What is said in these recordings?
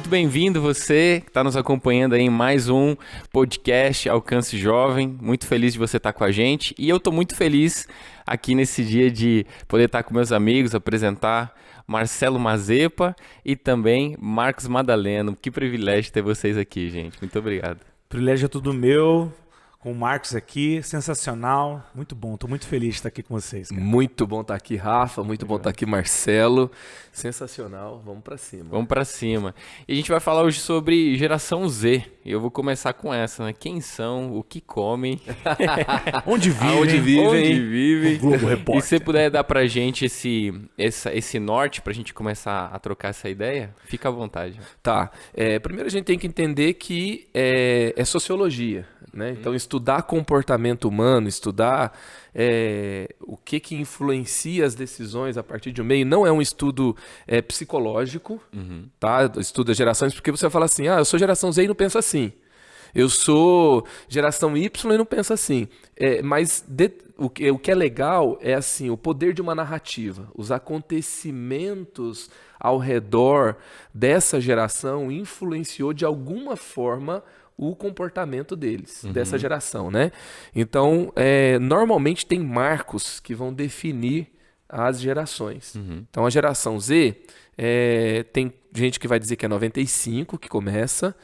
muito bem-vindo você que está nos acompanhando aí em mais um podcast Alcance Jovem. Muito feliz de você estar com a gente e eu estou muito feliz aqui nesse dia de poder estar com meus amigos, apresentar Marcelo Mazepa e também Marcos Madaleno. Que privilégio ter vocês aqui, gente. Muito obrigado. O privilégio é tudo meu. Com o Marcos aqui, sensacional, muito bom, estou muito feliz de estar aqui com vocês, cara. Muito bom estar aqui, Rafa, muito bom estar aqui, Marcelo, sensacional, vamos pra cima. Vamos pra cima. E a gente vai falar hoje sobre geração Z, e eu vou começar com essa, né? Quem são, o que comem, onde vivem, onde vivem. O Globo Repórter. E se você puder dar pra gente esse norte pra gente começar a trocar essa ideia, fica à vontade. Tá, primeiro a gente tem que entender que é sociologia, né? Então estudar comportamento humano, estudar o que influencia as decisões a partir de um meio, não é um estudo psicológico, tá? Estuda gerações, porque você fala assim, eu sou geração Z e não penso assim. Eu sou geração Y e não penso assim. Mas o que é legal é assim, o poder de uma narrativa. Os acontecimentos ao redor dessa geração influenciou de alguma forma o comportamento deles, dessa geração, né? Então, normalmente tem marcos que vão definir as gerações. Então, a geração Z, tem gente que vai dizer que é 95, que começa.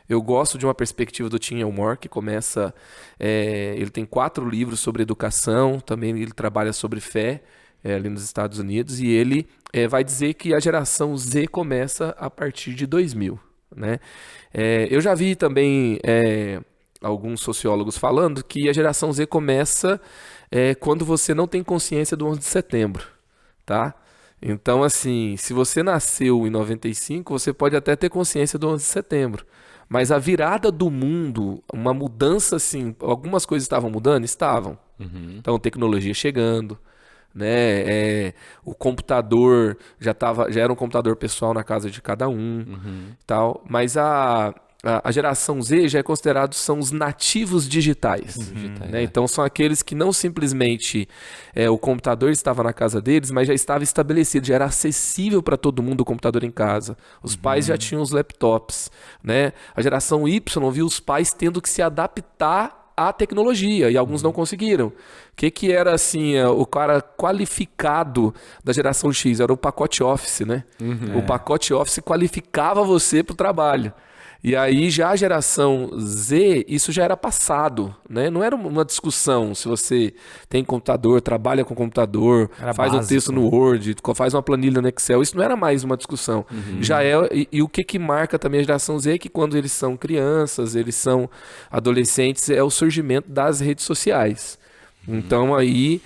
Eu gosto de uma perspectiva do Tim Elmore, que começa... ele tem 4 livros sobre educação, também ele trabalha sobre fé, ali nos Estados Unidos, e ele vai dizer que a geração Z começa a partir de 2000, né? Eu já vi também alguns sociólogos falando que a geração Z começa quando você não tem consciência do 11 de setembro, tá? Então, assim, se você nasceu em 95, você pode até ter consciência do 11 de setembro. Mas a virada do mundo, uma mudança assim, algumas coisas estavam mudando? Estavam. Então, tecnologia chegando, né? O computador já era um computador pessoal na casa de cada um, tal. Mas a geração Z já é considerado, são os nativos digitais, né? Então são aqueles que não simplesmente o computador estava na casa deles, mas já estava estabelecido, já era acessível para todo mundo o computador em casa. Os pais já tinham os laptops, né? A geração Y viu os pais tendo que se adaptar à tecnologia, e alguns não conseguiram. O que era assim, o cara qualificado da geração X? Era o pacote Office, né? O pacote Office qualificava você para o trabalho. E aí já a geração Z, isso já era passado, né? Não era uma discussão se você tem computador, trabalha com computador, faz um texto no Word, faz uma planilha no Excel, isso não era mais uma discussão. Já e o que marca também a geração Z é que quando eles são crianças, eles são adolescentes, é o surgimento das redes sociais. Então aí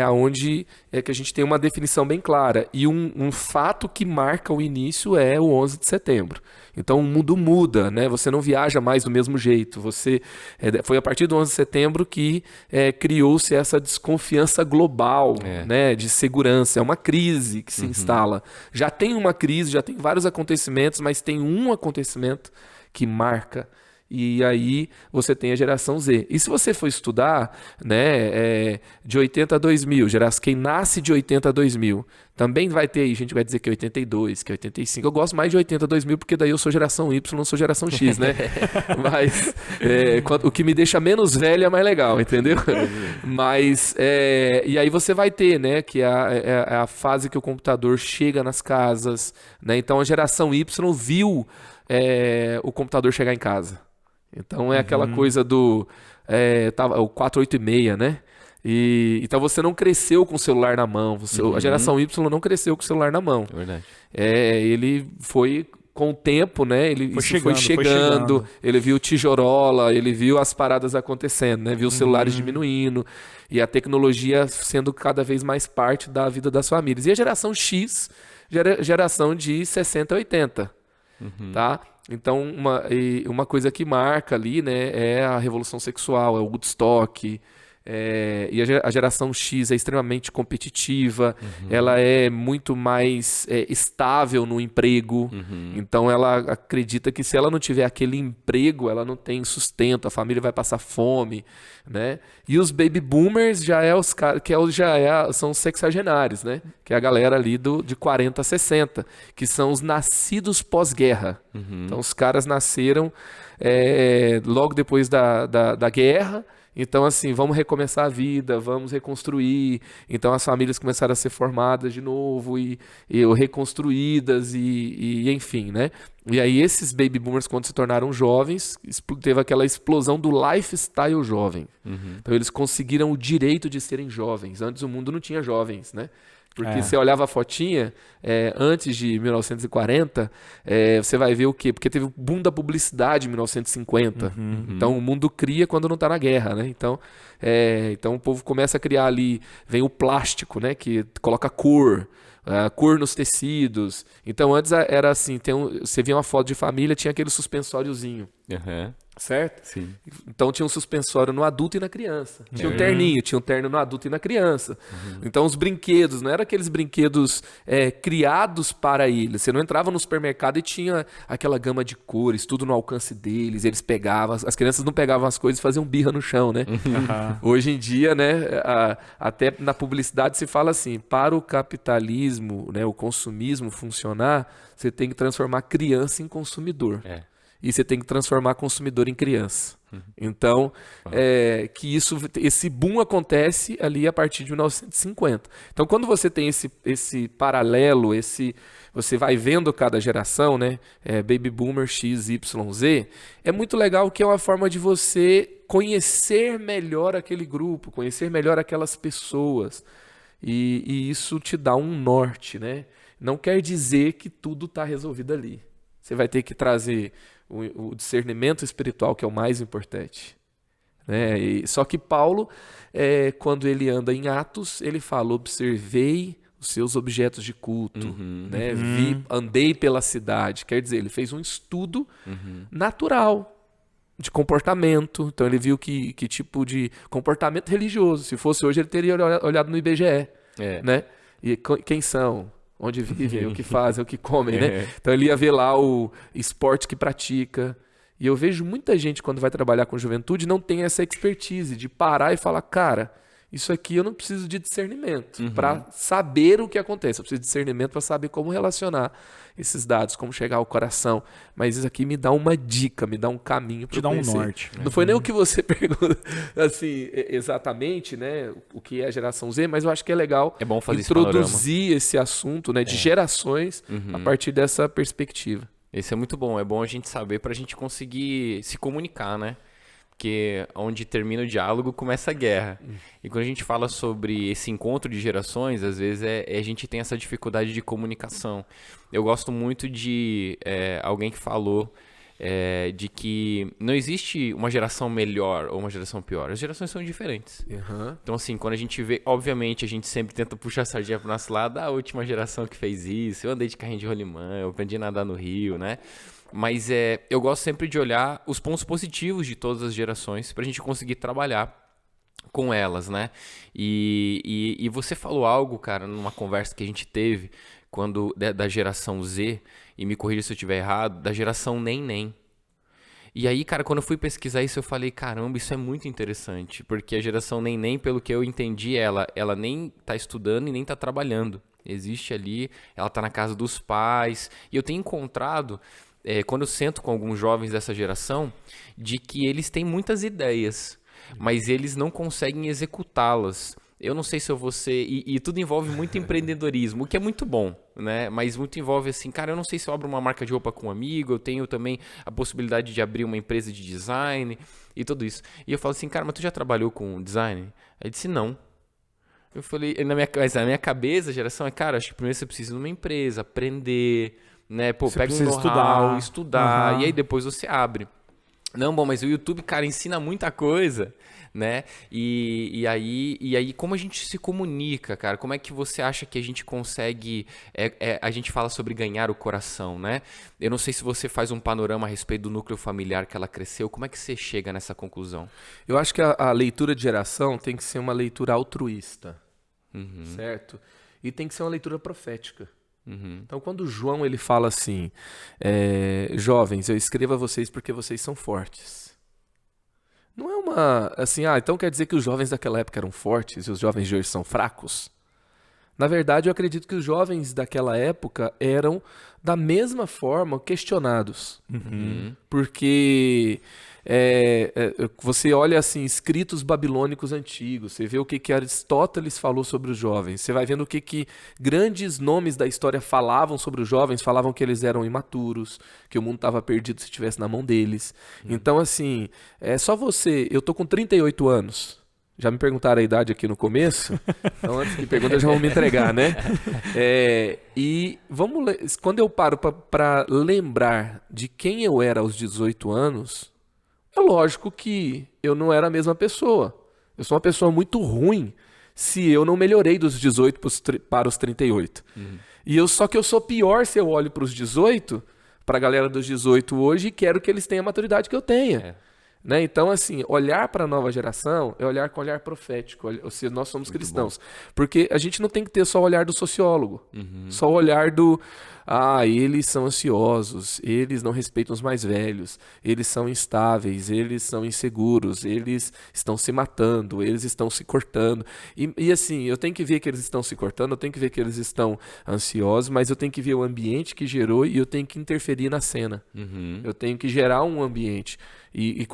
aonde que a gente tem uma definição bem clara. E um fato que marca o início é o 11 de setembro. Então o mundo muda, né? Você não viaja mais do mesmo jeito. Foi a partir do 11 de setembro que criou-se essa desconfiança global, né? De segurança. É uma crise que se instala. Já tem uma crise, já tem vários acontecimentos, mas tem um acontecimento que marca. E aí você tem a geração Z. E se você for estudar, né, de 80 a 2000, quem nasce de 80 a 2000, também vai ter aí, a gente vai dizer que é 82, que é 85. Eu gosto mais de 80 a 2000 porque daí eu sou geração Y, não sou geração X, né? Mas o que me deixa menos velho é mais legal, entendeu? Mas, e aí você vai ter, né, que é a fase que o computador chega nas casas, né? Então a geração Y viu o computador chegar em casa. Então é aquela coisa do o 486, né? Então você não cresceu com o celular na mão. A geração Y não cresceu com o celular na mão. É verdade. Ele foi com o tempo, né? Ele foi chegando. Ele viu tijorola, ele viu as paradas acontecendo, né? Viu os celulares diminuindo e a tecnologia sendo cada vez mais parte da vida das famílias. E a geração X, geração de 60 a 80, tá? Então, uma coisa que marca ali, né, é a revolução sexual, é o Woodstock, E a geração X é extremamente competitiva, ela é muito mais estável no emprego, então ela acredita que se ela não tiver aquele emprego, ela não tem sustento, a família vai passar fome, né? E os baby boomers já é os caras que são os sexagenários, né? Que é a galera ali de 40 a 60, que são os nascidos pós-guerra. Então os caras nasceram logo depois da guerra. Então, assim, vamos recomeçar a vida, vamos reconstruir. Então, as famílias começaram a ser formadas de novo e reconstruídas e enfim, né? E aí, esses baby boomers, quando se tornaram jovens, teve aquela explosão do lifestyle jovem. Então, eles conseguiram o direito de serem jovens. Antes, o mundo não tinha jovens, né? Porque você olhava a fotinha, antes de 1940, você vai ver o quê? Porque teve o boom da publicidade em 1950. Então o mundo cria quando não está na guerra, né? Então o povo começa a criar ali, vem o plástico, né? Que coloca cor nos tecidos. Então antes era assim, você via uma foto de família, tinha aquele suspensóriozinho. Certo? Sim. Então tinha um suspensório no adulto e na criança. Tinha um terninho, tinha um terno no adulto e na criança. Então os brinquedos, não eram aqueles brinquedos criados para eles. Você não entrava no supermercado e tinha aquela gama de cores, tudo no alcance deles. Eles pegavam, as crianças não pegavam as coisas e faziam birra no chão, né? Hoje em dia, né, até na publicidade se fala assim, para o capitalismo, né, o consumismo funcionar, você tem que transformar criança em consumidor. E você tem que transformar consumidor em criança. Então, que esse boom acontece ali a partir de 1950. Então, quando você tem esse paralelo, você vai vendo cada geração, né? Baby Boomer, X, Y, Z, é muito legal que é uma forma de você conhecer melhor aquele grupo, conhecer melhor aquelas pessoas. E isso te dá um norte, né? Não quer dizer que tudo está resolvido ali. Você vai ter que trazer o discernimento espiritual, que é o mais importante. Né? Só que Paulo, quando ele anda em Atos, ele fala, observei os seus objetos de culto, né? Andei pela cidade. Quer dizer, ele fez um estudo natural de comportamento. Então ele viu que tipo de comportamento religioso. Se fosse hoje, ele teria olhado no IBGE. Né? E quem são? Onde vivem, o que fazem, o que comem, né? Então ele ia ver lá o esporte que pratica. E eu vejo muita gente, quando vai trabalhar com juventude, não tem essa expertise de parar e falar, cara, isso aqui eu não preciso de discernimento para saber o que acontece. Eu preciso de discernimento para saber como relacionar esses dados, como chegar ao coração. Mas isso aqui me dá uma dica, me dá um caminho para conhecer. Te dá um norte. Não foi nem o que você perguntou assim, exatamente, né? O que é a geração Z, mas eu acho que é legal introduzir esse assunto, né, de gerações a partir dessa perspectiva. Esse é muito bom. É bom a gente saber para a gente conseguir se comunicar, né? Porque onde termina o diálogo, começa a guerra. E quando a gente fala sobre esse encontro de gerações, às vezes a gente tem essa dificuldade de comunicação. Eu gosto muito de alguém que falou de que não existe uma geração melhor ou uma geração pior. As gerações são diferentes. Então, assim, quando a gente vê, obviamente, a gente sempre tenta puxar a sardinha pro nosso lado, a última geração que fez isso, eu andei de carrinho de rolimã, eu aprendi a nadar no rio, né? Mas eu gosto sempre de olhar os pontos positivos de todas as gerações para a gente conseguir trabalhar com elas, né? E você falou algo, cara, numa conversa que a gente teve da geração Z, e me corrija se eu estiver errado, da geração nem. E aí, cara, quando eu fui pesquisar isso, eu falei, caramba, isso é muito interessante, porque a geração nem, pelo que eu entendi, ela nem tá estudando e nem tá trabalhando. Existe ali, ela tá na casa dos pais, e eu tenho encontrado... quando eu sento com alguns jovens dessa geração, de que eles têm muitas ideias, mas eles não conseguem executá-las. Eu não sei se eu vou ser... E tudo envolve muito empreendedorismo, o que é muito bom, né? Mas muito envolve assim, cara, eu não sei se eu abro uma marca de roupa com um amigo, eu tenho também a possibilidade de abrir uma empresa de design e tudo isso. E eu falo assim, cara, mas tu já trabalhou com design? Aí ele disse, não. Eu falei, na minha cabeça, a geração cara, acho que primeiro você precisa de uma empresa, aprender... né? Pô, você pega um precisa know-how, estudar, e aí depois você abre. Não, bom, mas o YouTube, cara, ensina muita coisa, né? E aí, como a gente se comunica, cara? Como é que você acha que a gente consegue... a gente fala sobre ganhar o coração, né? Eu não sei se você faz um panorama a respeito do núcleo familiar que ela cresceu. Como é que você chega nessa conclusão? Eu acho que a leitura de geração tem que ser uma leitura altruísta, certo? E tem que ser uma leitura profética. Então, quando João ele fala assim, jovens, eu escrevo a vocês porque vocês são fortes. Não é uma, assim, então quer dizer que os jovens daquela época eram fortes e os jovens de hoje são fracos? Na verdade, eu acredito que os jovens daquela época eram, da mesma forma, questionados. Porque você olha assim, escritos babilônicos antigos, você vê o que Aristóteles falou sobre os jovens, você vai vendo o que grandes nomes da história falavam sobre os jovens, falavam que eles eram imaturos, que o mundo estava perdido se estivesse na mão deles. Então, assim, só você, eu tô com 38 anos. Já me perguntaram a idade aqui no começo, então antes de perguntar já vão me entregar, né? E quando eu paro para lembrar de quem eu era aos 18 anos, é lógico que eu não era a mesma pessoa. Eu sou uma pessoa muito ruim se eu não melhorei dos 18 para os 38. Só que eu sou pior se eu olho para os 18, para a galera dos 18 hoje, e quero que eles tenham a maturidade que eu tenha. Né? Então, assim, olhar para a nova geração é olhar com olhar profético, ou seja, nós somos cristãos. Porque a gente não tem que ter só o olhar do sociólogo, só o olhar do, eles são ansiosos, eles não respeitam os mais velhos, eles são instáveis, eles são inseguros, eles estão se matando, eles estão se cortando. E assim, eu tenho que ver que eles estão se cortando, eu tenho que ver que eles estão ansiosos, mas eu tenho que ver o ambiente que gerou e eu tenho que interferir na cena. Eu tenho que gerar um ambiente. E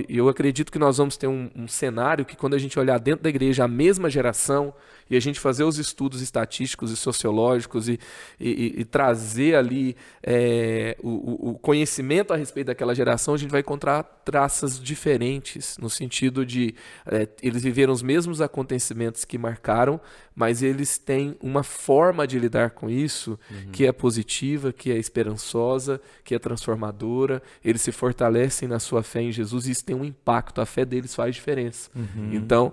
eu acredito que nós vamos ter um cenário que quando a gente olhar dentro da igreja a mesma geração e a gente fazer os estudos estatísticos e sociológicos e trazer ali o conhecimento a respeito daquela geração, a gente vai encontrar traças diferentes, no sentido de eles viveram os mesmos acontecimentos que marcaram, mas eles têm uma forma de lidar com isso que é positiva, que é esperançosa, que é transformadora. Eles se fortalecem na sua fé em Jesus e isso tem um impacto. A fé deles faz diferença. Então,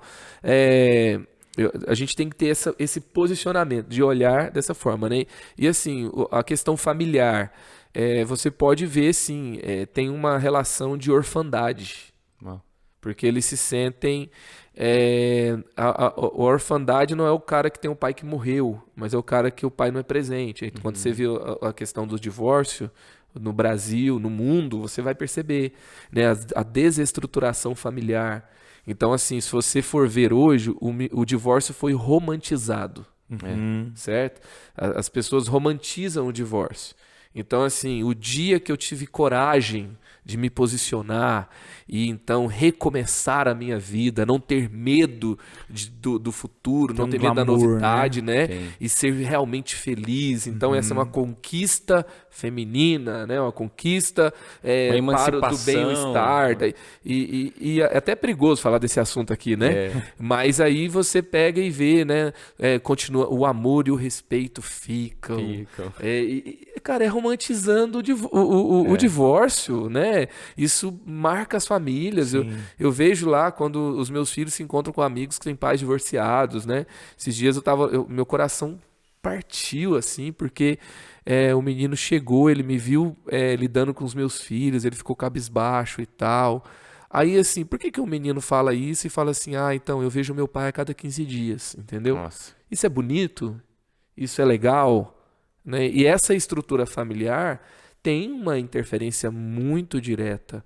a gente tem que ter esse posicionamento de olhar dessa forma, né? E assim, a questão familiar, você pode ver, sim, tem uma relação de orfandade. Porque eles se sentem... a orfandade não é o cara que tem um pai que morreu, mas é o cara que o pai não é presente. Quando você vê a questão do divórcio no Brasil, no mundo, você vai perceber, né, a desestruturação familiar. Então, assim, se você for ver hoje, o divórcio foi romantizado, certo? As pessoas romantizam o divórcio. Então, assim, o dia que eu tive coragem de me posicionar e então recomeçar a minha vida, não ter medo do futuro, não ter medo da novidade, né? E ser realmente feliz. Então essa é uma conquista feminina, né? Uma conquista para do bem-estar. E é até perigoso falar desse assunto aqui, né? Mas aí você pega e vê, né? Continua, o amor e o respeito ficam. Cara, romantizando o divórcio, né? Isso marca as famílias. Eu vejo lá quando os meus filhos se encontram com amigos que têm pais divorciados, né? Esses dias meu coração partiu assim, porque o menino chegou, ele me viu lidando com os meus filhos, ele ficou cabisbaixo e tal. Aí assim, por que o menino fala isso e fala assim, então eu vejo meu pai a cada 15 dias, entendeu? Nossa. Isso é bonito? Isso é legal? Né? E essa estrutura familiar tem uma interferência muito direta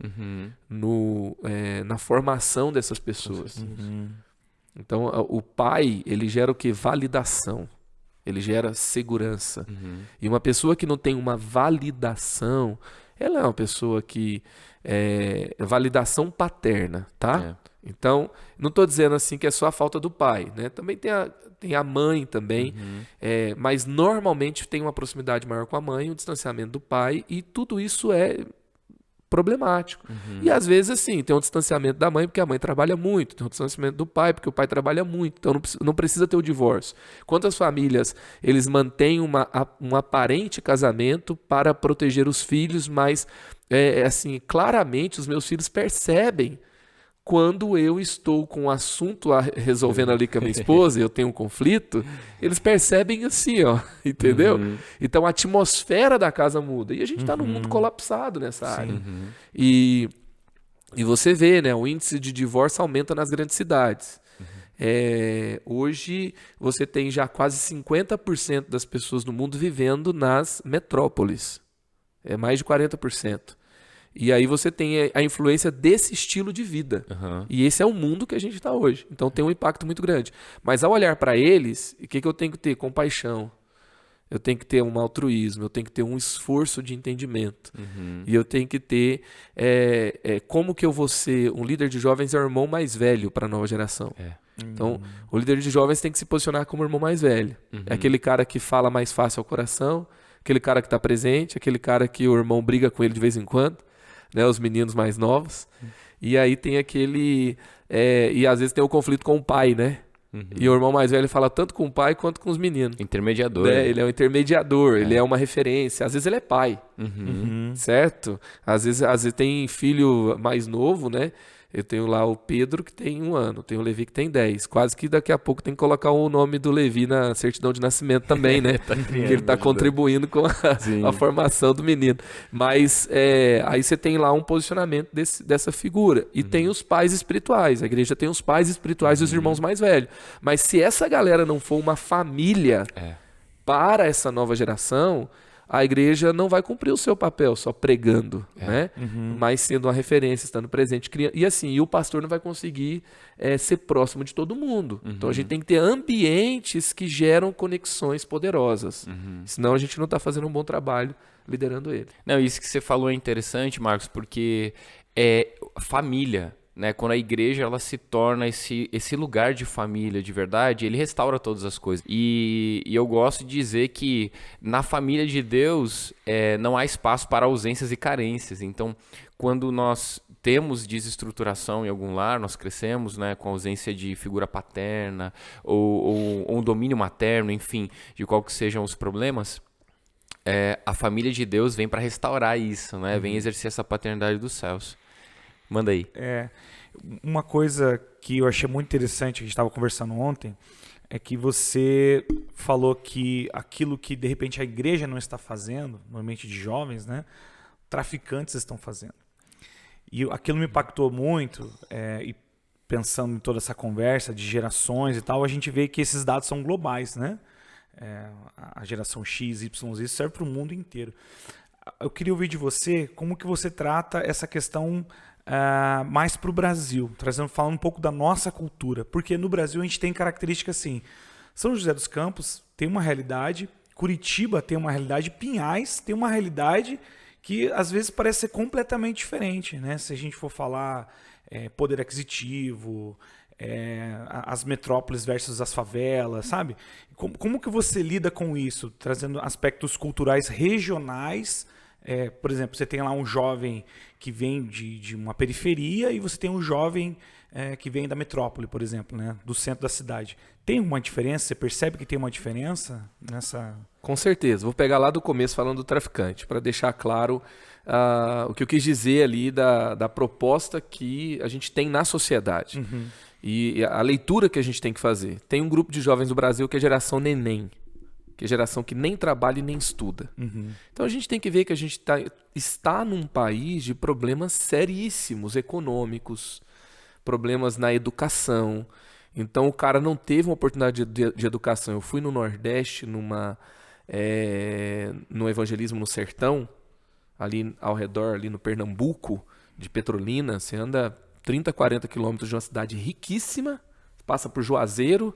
na formação dessas pessoas. Então, o pai, ele gera o quê? Validação. Ele gera segurança. E uma pessoa que não tem uma validação, ela é uma pessoa que... validação paterna, tá? Então, não estou dizendo assim que é só a falta do pai, né? Também tem a mãe também, mas normalmente tem uma proximidade maior com a mãe, um distanciamento do pai, e tudo isso é problemático. E às vezes, assim, tem um distanciamento da mãe porque a mãe trabalha muito, tem um distanciamento do pai porque o pai trabalha muito, então não precisa ter o divórcio. Quantas famílias, eles mantêm um aparente casamento para proteger os filhos, mas, assim, claramente os meus filhos percebem quando eu estou com um assunto resolvendo ali com a minha esposa, eu tenho um conflito, eles percebem assim, ó, entendeu? Então a atmosfera da casa muda. E a gente está num mundo colapsado nessa área. E você vê, né, o índice de divórcio aumenta nas grandes cidades. Hoje você tem já quase 50% das pessoas no mundo vivendo nas metrópoles. É mais de 40%. E aí você tem a influência desse estilo de vida. E esse é o mundo que a gente está hoje. Então tem um impacto muito grande. Mas ao olhar para eles, o que eu tenho que ter? Compaixão. Eu tenho que ter um altruísmo. Eu tenho que ter um esforço de entendimento. E eu tenho que ter... como que eu vou ser... Um líder de jovens é o irmão mais velho para a nova geração. Então, o líder de jovens tem que se posicionar como o irmão mais velho. É aquele cara que fala mais fácil ao coração, aquele cara que está presente, aquele cara que o irmão briga com ele de vez em quando. Né, os meninos mais novos. E aí tem aquele... e às vezes tem o conflito com o pai, né? E o irmão mais velho fala tanto com o pai quanto com os meninos. Intermediador. Né? Ele é um intermediador, ele é uma referência. Às vezes ele é pai, certo? Às vezes tem filho mais novo, né? Eu tenho lá o Pedro, que tem 1 ano. Tenho o Levi, que tem 10. Quase que daqui a pouco tem que colocar o nome do Levi na certidão de nascimento também, né? Porque ele está contribuindo com a formação do menino. Mas aí você tem lá um posicionamento dessa figura. E tem os pais espirituais. A igreja tem os pais espirituais e os irmãos mais velhos. Mas se essa galera não for uma família para essa nova geração... a igreja não vai cumprir o seu papel só pregando, né? Mas sendo uma referência, estando presente. E assim, o pastor não vai conseguir ser próximo de todo mundo. Então a gente tem que ter ambientes que geram conexões poderosas. Senão a gente não está fazendo um bom trabalho liderando ele. Não, isso que você falou é interessante, Marcos, porque família... Né, quando a igreja ela se torna esse lugar de família de verdade, ele restaura todas as coisas. E eu gosto de dizer que na família de Deus não há espaço para ausências e carências. Então, quando nós temos desestruturação em algum lar, nós crescemos, né, com ausência de figura paterna ou um domínio materno, enfim, de qual que sejam os problemas, a família de Deus vem para restaurar isso, né, vem exercer essa paternidade dos céus. Manda aí. Uma coisa que eu achei muito interessante, que a gente estava conversando ontem, é que você falou que aquilo que de repente a igreja não está fazendo, normalmente de jovens, né, traficantes estão fazendo. E aquilo me impactou muito, e pensando em toda essa conversa de gerações e tal, a gente vê que esses dados são globais, né? A geração X, Y, Z serve para o mundo inteiro. Eu queria ouvir de você como que você trata essa questão mais para o Brasil, falando um pouco da nossa cultura, porque no Brasil a gente tem características assim, São José dos Campos tem uma realidade, Curitiba tem uma realidade, Pinhais tem uma realidade que às vezes parece ser completamente diferente, né? Se a gente for falar poder aquisitivo, as metrópoles versus as favelas, sabe? Como que você lida com isso, trazendo aspectos culturais regionais? Por exemplo, você tem lá um jovem que vem de uma periferia e você tem um jovem que vem da metrópole, por exemplo, né? Do centro da cidade. Tem uma diferença? Você percebe que tem uma diferença nessa... Com certeza. Vou pegar lá do começo falando do traficante, para deixar claro o que eu quis dizer ali da proposta que a gente tem na sociedade. E a leitura que a gente tem que fazer. Tem um grupo de jovens do Brasil que é a geração neném, que é a geração que nem trabalha e nem estuda. Então a gente tem que ver que a gente está num país de problemas seríssimos, econômicos, problemas na educação. Então o cara não teve uma oportunidade de educação. Eu fui no Nordeste, no evangelismo no sertão, ali ao redor, ali no Pernambuco, de Petrolina. Você anda 30, 40 quilômetros de uma cidade riquíssima, passa por Juazeiro,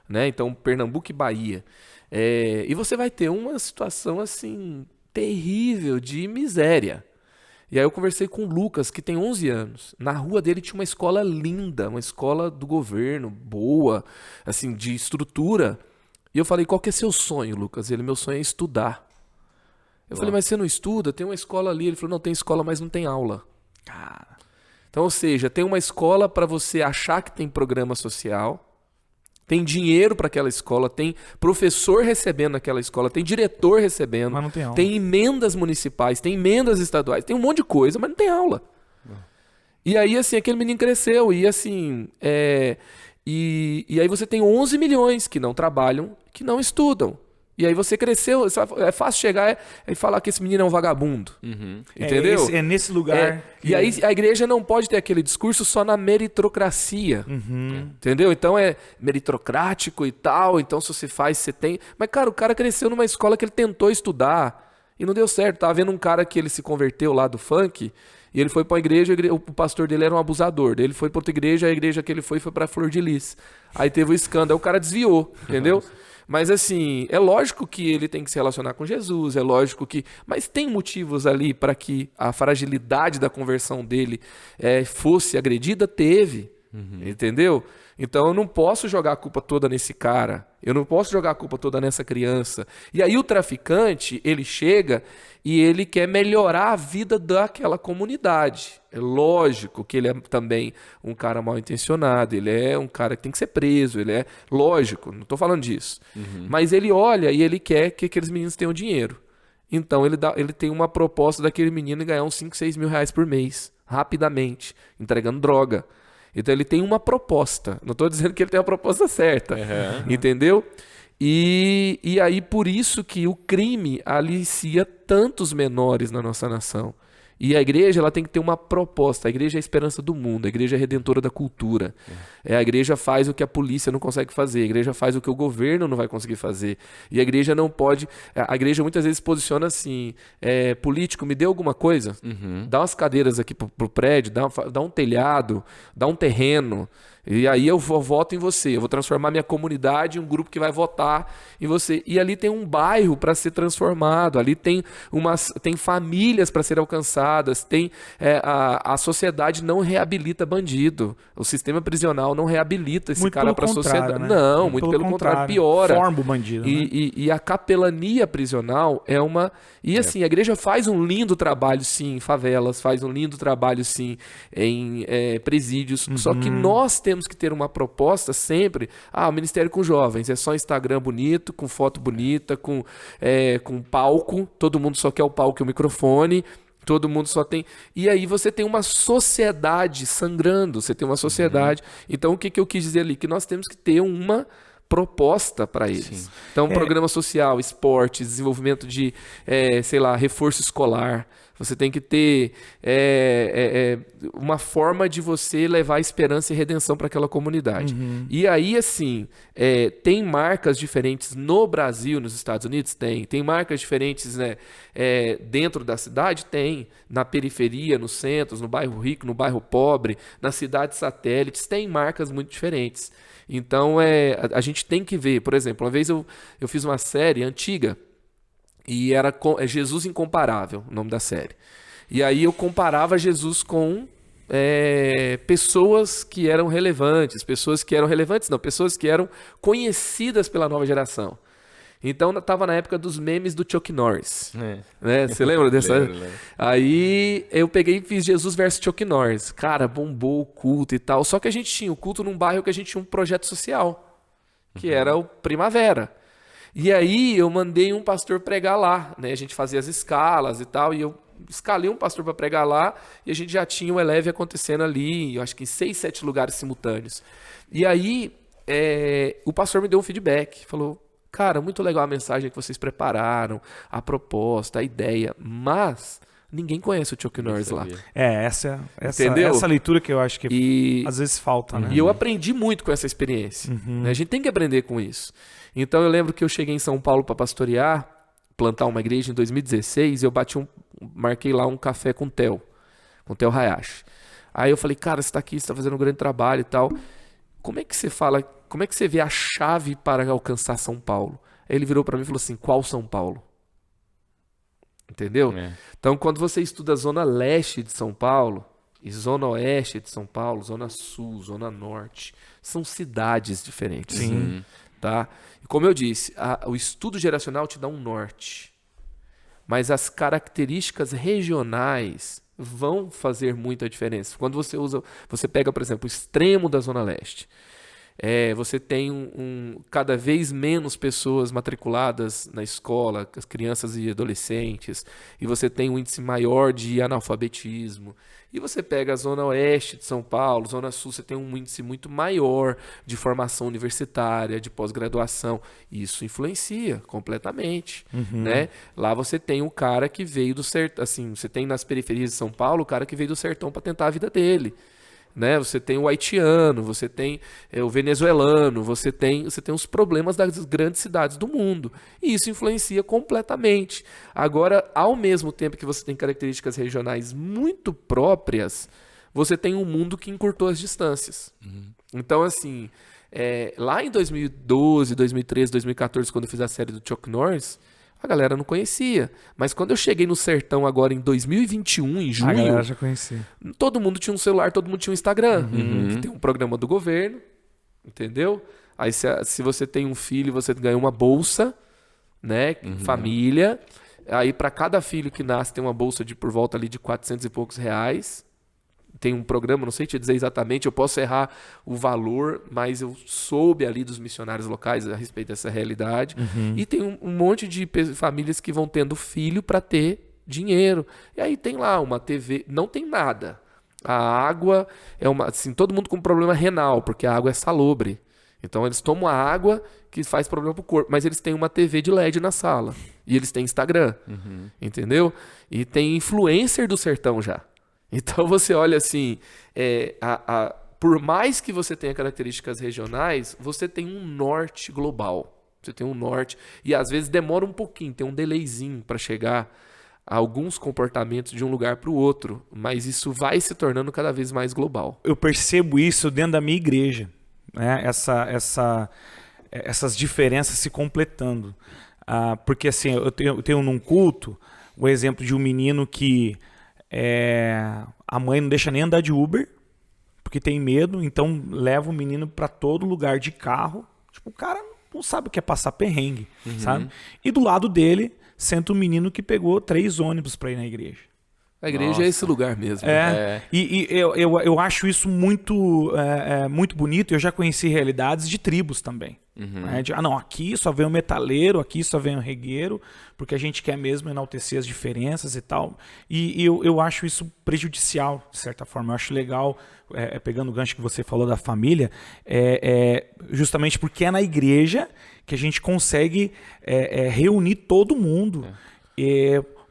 né? Então Pernambuco e Bahia. E você vai ter uma situação assim terrível de miséria. E aí eu conversei com o Lucas, que tem 11 anos. Na rua dele tinha uma escola linda, uma escola do governo, boa, assim, de estrutura. E eu falei, qual que é seu sonho, Lucas? Ele, meu sonho é estudar. Eu falei, mas você não estuda? Tem uma escola ali. Ele falou, não, tem escola, mas não tem aula. Cara. Então, ou seja, tem uma escola para você achar que tem programa social, tem dinheiro para aquela escola, tem professor recebendo naquela escola, tem diretor recebendo, Mas não tem aula. tem emendas municipais, tem emendas estaduais, tem um monte de coisa, mas não tem aula. E aí, assim, aquele menino cresceu e assim, e aí você tem 11 milhões que não trabalham, que não estudam. E aí você cresceu, é fácil chegar e falar que esse menino é um vagabundo. Entendeu? É nesse lugar. E aí a igreja não pode ter aquele discurso só na meritocracia. Entendeu? Então é meritocrático e tal. Então se você faz, você tem. Mas, cara, o cara cresceu numa escola que ele tentou estudar e não deu certo. Tava vendo um cara que ele se converteu lá do funk. E ele foi pra uma igreja, o pastor dele era um abusador. Daí ele foi pra outra igreja, a igreja que ele foi pra Flor de Lis. Aí teve o escândalo, o cara desviou, entendeu? Mas assim, é lógico que ele tem que se relacionar com Jesus, é lógico que... Mas tem motivos ali para que a fragilidade da conversão dele fosse agredida? Teve, entendeu? Então eu não posso jogar a culpa toda nesse cara, eu não posso jogar a culpa toda nessa criança. E aí o traficante, ele chega e ele quer melhorar a vida daquela comunidade. É lógico que ele é também um cara mal intencionado, ele é um cara que tem que ser preso, ele é lógico, não estou falando disso. Mas ele olha e ele quer que aqueles meninos tenham dinheiro. Então ele tem uma proposta daquele menino ganhar uns 5, 6 mil reais por mês, rapidamente, entregando droga. Então ele tem uma proposta. Não estou dizendo que ele tem a proposta certa. Entendeu? E aí por isso que o crime alicia tantos menores na nossa nação. E a igreja ela tem que ter uma proposta. A igreja é a esperança do mundo. A igreja é a redentora da cultura. A igreja faz o que a polícia não consegue fazer. A igreja faz o que o governo não vai conseguir fazer. E a igreja não pode... A igreja muitas vezes se posiciona assim, político, me dê alguma coisa, dá umas cadeiras aqui pro prédio, dá um telhado, dá um terreno, e aí eu voto em você, eu vou transformar minha comunidade em um grupo que vai votar em você. E ali tem um bairro para ser transformado, ali tem famílias para serem alcançadas, a sociedade não reabilita bandido, o sistema prisional não reabilita esse muito cara para a sociedade. Né? Não, muito pelo contrário, piora. Forma o bandido. E a capelania prisional é uma... E assim, a igreja faz um lindo trabalho, sim, em favelas, faz um lindo trabalho, sim, em presídios. Só que nós temos que ter uma proposta sempre. O Ministério com Jovens é só Instagram bonito, com foto bonita, com palco. Todo mundo só quer o palco e o microfone. Todo mundo só tem... E aí você tem uma sociedade sangrando. Você tem uma sociedade... Então, o que eu quis dizer ali? Que nós temos que ter uma proposta para eles. Sim. Então, programa social, esporte, desenvolvimento de, reforço escolar. Você tem que ter uma forma de você levar esperança e redenção para aquela comunidade. E aí, assim, tem marcas diferentes no Brasil, nos Estados Unidos? Tem marcas diferentes, né? Dentro da cidade? Tem. Na periferia, nos centros, no bairro rico, no bairro pobre, nas cidades satélites, tem marcas muito diferentes. Então, a gente tem que ver. Por exemplo, uma vez eu fiz uma série antiga, e era Jesus Incomparável, o nome da série. E aí eu comparava Jesus com pessoas que eram relevantes, pessoas que eram conhecidas pela nova geração. Então estava na época dos memes do Chuck Norris. Né? Você lembra dessa? Lembro. Aí eu peguei e fiz Jesus versus Chuck Norris. Cara, bombou o culto e tal. Só que a gente tinha o culto num bairro que a gente tinha um projeto social, que era o Primavera. E aí eu mandei um pastor pregar lá, né? A gente fazia as escalas e tal, e eu escalei um pastor para pregar lá, e a gente já tinha o Eleve acontecendo ali, eu acho que em 6, 7 lugares simultâneos. E aí o pastor me deu um feedback, falou: cara, muito legal a mensagem que vocês prepararam, a proposta, a ideia, mas ninguém conhece o Chuck Norris lá. Essa leitura que eu acho que às vezes falta, né? E eu aprendi muito com essa experiência. Né? A gente tem que aprender com isso. Então eu lembro que eu cheguei em São Paulo para pastorear, plantar uma igreja em 2016, e eu marquei lá um café com o Theo Hayashi. Aí eu falei: cara, você está aqui, você está fazendo um grande trabalho e tal. Como é que você vê a chave para alcançar São Paulo? Aí ele virou para mim e falou assim: qual São Paulo? Entendeu? Então, quando você estuda a zona leste de São Paulo, e zona oeste de São Paulo, zona sul, zona norte, são cidades diferentes. Sim. Tá? E como eu disse, o estudo geracional te dá um norte. mas as características regionais vão fazer muita diferença. Quando você pega, por exemplo, o extremo da Zona Leste, você tem cada vez menos pessoas matriculadas na escola, as crianças e adolescentes, e você tem um índice maior de analfabetismo. E você pega a Zona Oeste de São Paulo, Zona Sul, você tem um índice muito maior de formação universitária, de pós-graduação. Isso influencia completamente, né? Lá você tem um cara que veio do sertão, assim, você tem nas periferias de São Paulo o cara que veio do sertão para tentar a vida dele. Né? Você tem o haitiano, você tem o venezuelano, você tem os problemas das grandes cidades do mundo. E isso influencia completamente. Agora, ao mesmo tempo que você tem características regionais muito próprias, você tem um mundo que encurtou as distâncias. Então, assim, lá em 2012, 2013, 2014, quando eu fiz a série do Chuck Norris, a galera não conhecia. Mas quando eu cheguei no sertão agora em 2021, em junho, a galera já conhecia. Todo mundo tinha um celular, todo mundo tinha um Instagram, que tem um programa do governo, entendeu? Aí se você tem um filho, você ganha uma bolsa, né? Família. Aí para cada filho que nasce tem uma bolsa de por volta ali de 400 e poucos reais. Tem um programa, não sei te dizer exatamente, eu posso errar o valor, mas eu soube ali dos missionários locais a respeito dessa realidade. E tem um monte de famílias que vão tendo filho para ter dinheiro. E aí tem lá uma TV, não tem nada. A água é assim, todo mundo com problema renal, porque a água é salobre. Então eles tomam a água que faz problema pro corpo, mas eles têm uma TV de LED na sala. E eles têm Instagram, entendeu? E tem influencer do sertão já. Então você olha assim, por mais que você tenha características regionais, você tem um norte global. Você tem um norte, e às vezes demora um pouquinho, tem um delayzinho para chegar a alguns comportamentos de um lugar para o outro, mas isso vai se tornando cada vez mais global. Eu percebo isso dentro da minha igreja, né? Essas diferenças se completando. Porque assim, eu tenho num culto o exemplo de um menino que a mãe não deixa nem andar de Uber, porque tem medo, então leva o menino para todo lugar de carro. Tipo, o cara não sabe o que é passar perrengue, sabe? E do lado dele, senta um menino que pegou 3 ônibus para ir na igreja. A igreja é esse lugar mesmo. E eu acho isso muito, muito bonito. Eu já conheci realidades de tribos também. Né? Não, aqui só vem o metaleiro, aqui só vem o regueiro, porque a gente quer mesmo enaltecer as diferenças e tal. E eu acho isso prejudicial, de certa forma. Eu acho legal, pegando o gancho que você falou da família, justamente porque é na igreja que a gente consegue reunir todo mundo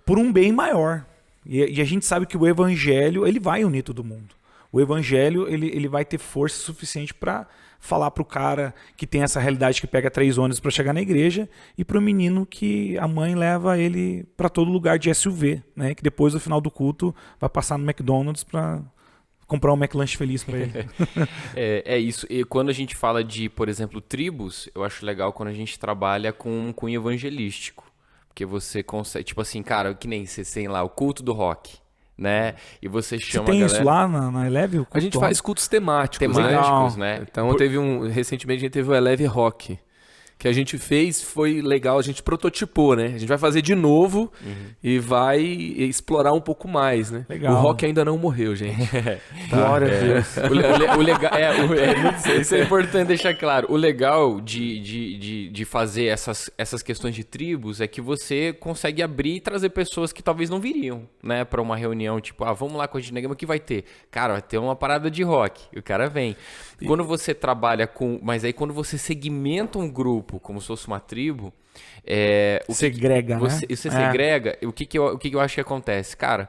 por um bem maior. E a gente sabe que o evangelho ele vai unir todo mundo. O evangelho ele vai ter força suficiente para falar para o cara que tem essa realidade que pega 3 ônibus para chegar na igreja e para o menino que a mãe leva ele para todo lugar de SUV, né? Que depois no final do culto vai passar no McDonald's para comprar um McLanche feliz para ele. É isso. E quando a gente fala de, por exemplo, tribos, eu acho legal quando a gente trabalha com um cunho evangelístico. Porque você consegue, tipo assim, cara, que nem você tem lá o culto do rock, né? E você chama você tem a galera... isso lá na Eleve? A gente faz cultos temáticos, né? Então recentemente a gente teve o Eleve Rock, que a gente fez, foi legal, a gente prototipou, né? A gente vai fazer de novo e vai explorar um pouco mais, né? Legal. O rock ainda não morreu, gente. Glória a Deus. O legal, isso é importante deixar claro. O legal de fazer essas questões de tribos é que você consegue abrir e trazer pessoas que talvez não viriam, né? Pra uma reunião, tipo, vamos lá com a gente, o que vai ter? Cara, vai ter uma parada de rock. E o cara vem. Quando você trabalha com... Mas aí quando você segmenta um grupo como se fosse uma tribo, segrega, né? Você segrega, o que eu acho que acontece? Cara,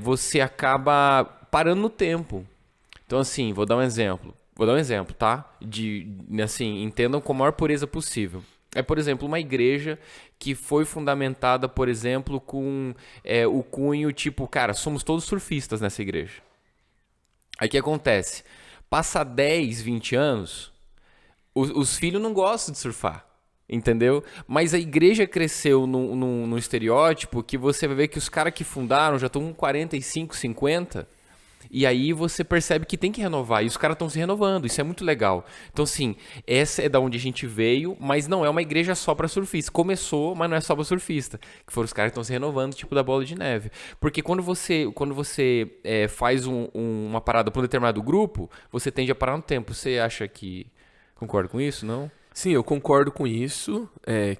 você acaba parando no tempo. Então, assim, vou dar um exemplo, tá? Assim, entendam com a maior pureza possível. Por exemplo, uma igreja que foi fundamentada, por exemplo, com o cunho tipo, cara, somos todos surfistas nessa igreja. Aí o que acontece? Passa 10, 20 anos, os filhos não gostam de surfar, entendeu? Mas a igreja cresceu num estereótipo que você vai ver que os caras que fundaram já estão com 45, 50 E aí você percebe que tem que renovar. E os caras estão se renovando. Isso é muito legal. Então, assim, essa é da onde a gente veio, mas não é uma igreja só para surfista. Começou, mas não é só para surfista. Que foram os caras que estão se renovando, tipo da bola de neve. Porque quando você faz uma parada para um determinado grupo, você tende a parar no tempo. Você acha que concorda com isso, não? Sim, eu concordo com isso,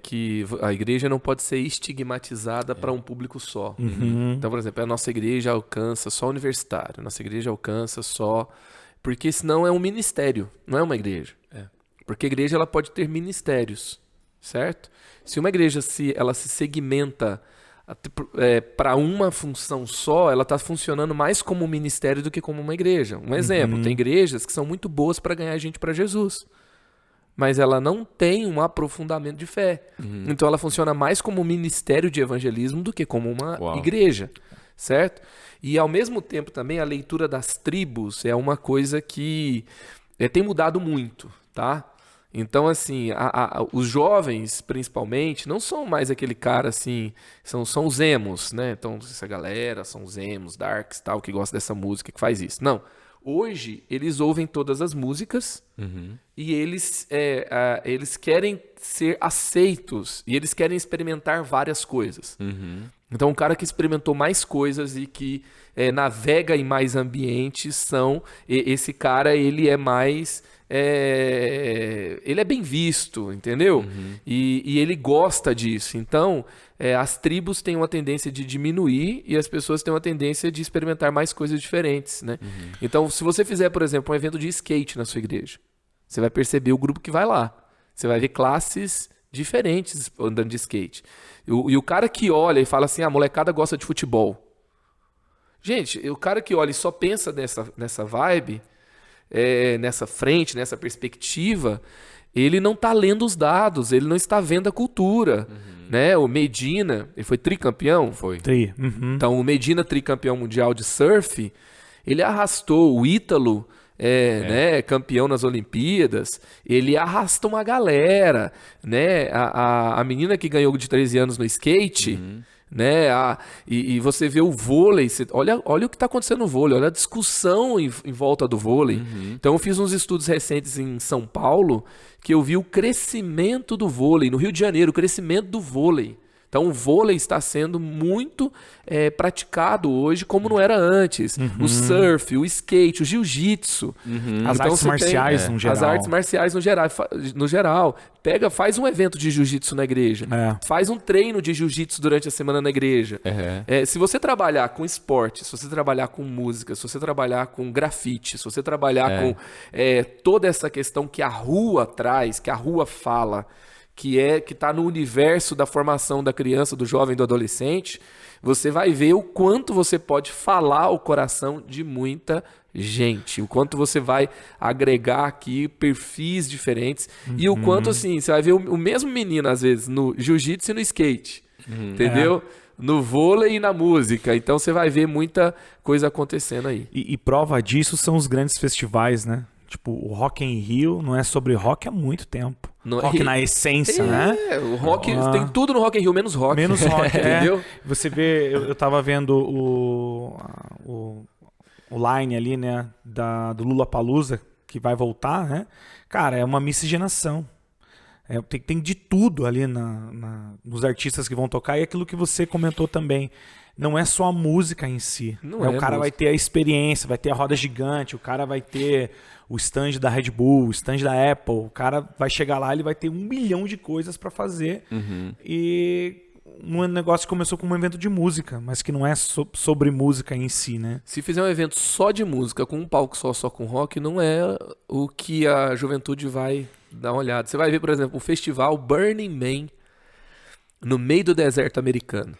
que a igreja não pode ser estigmatizada para um público só. Então, por exemplo, a nossa igreja alcança só universitário, a nossa igreja alcança só... Porque senão é um ministério, não é uma igreja. Porque a igreja ela pode ter ministérios, certo? Se uma igreja ela se segmenta para uma função só, ela está funcionando mais como um ministério do que como uma igreja. Um exemplo, tem igrejas que são muito boas para ganhar gente para Jesus, mas ela não tem um aprofundamento de fé. Então ela funciona mais como um ministério de evangelismo do que como uma igreja, certo? E ao mesmo tempo também a leitura das tribos é uma coisa que tem mudado muito, tá? Então assim, os jovens principalmente não são mais aquele cara assim, são os emos, né? Então essa galera são os emos, darks, tal, que gosta dessa música, que faz isso. Não. Hoje, eles ouvem todas as músicas e eles querem ser aceitos e eles querem experimentar várias coisas. Então, um cara que experimentou mais coisas e que navega em mais ambientes esse cara, ele é mais... ele é bem visto, entendeu? E ele gosta disso. Então, as tribos têm uma tendência de diminuir e as pessoas têm uma tendência de experimentar mais coisas diferentes, né? Então, se você fizer, por exemplo, um evento de skate na sua igreja, você vai perceber o grupo que vai lá. Você vai ver classes diferentes andando de skate. E o cara que olha e fala assim, a molecada gosta de futebol. Gente, o cara que olha e só pensa nessa vibe... nessa frente, nessa perspectiva, ele não está lendo os dados, ele não está vendo a cultura. Né? O Medina, ele foi tricampeão? Foi. Então, o Medina, tricampeão mundial de surf, ele arrastou o Ítalo, né, campeão nas Olimpíadas, ele arrasta uma galera. Né? A menina que ganhou de 13 anos no skate... Né? E você vê o vôlei, olha o que está acontecendo no vôlei, olha a discussão em volta do vôlei. Então eu fiz uns estudos recentes em São Paulo que eu vi o crescimento do vôlei, no Rio de Janeiro, o crescimento do vôlei. Então o vôlei está sendo muito praticado hoje como não era antes. O surf, o skate, o jiu-jitsu. As então, artes marciais no geral. As artes marciais no geral. Faz um evento de jiu-jitsu na igreja. Faz um treino de jiu-jitsu durante a semana na igreja. Se você trabalhar com esporte, se você trabalhar com música, se você trabalhar com grafite, se você trabalhar com toda essa questão que a rua traz, que a rua fala, que está no universo da formação da criança, do jovem, do adolescente, você vai ver o quanto você pode falar o coração de muita gente, o quanto você vai agregar aqui perfis diferentes e o quanto, assim, você vai ver o mesmo menino, às vezes, no jiu-jitsu e no skate, entendeu? No vôlei e na música. Então você vai ver muita coisa acontecendo aí. E prova disso são os grandes festivais, né? Tipo, o Rock in Rio não é sobre rock há muito tempo. Rock na essência, né? O rock, tem tudo no Rock in Rio, menos rock. Menos rock, entendeu? Você vê, eu tava vendo o line ali, né, do Lollapalooza, que vai voltar, né? Cara, é uma miscigenação. Tem de tudo ali nos artistas que vão tocar e aquilo que você comentou também. Não é só a música em si. O cara vai ter a experiência, vai ter a roda gigante, o cara vai ter o stand da Red Bull, o stand da Apple. O cara vai chegar lá, ele vai ter 1 milhão de coisas para fazer. E um negócio que começou com um evento de música, mas que não é sobre música em si, né? Se fizer um evento só de música, com um palco só com rock, não é o que a juventude vai dar uma olhada. Você vai ver, por exemplo, o festival Burning Man no meio do deserto americano.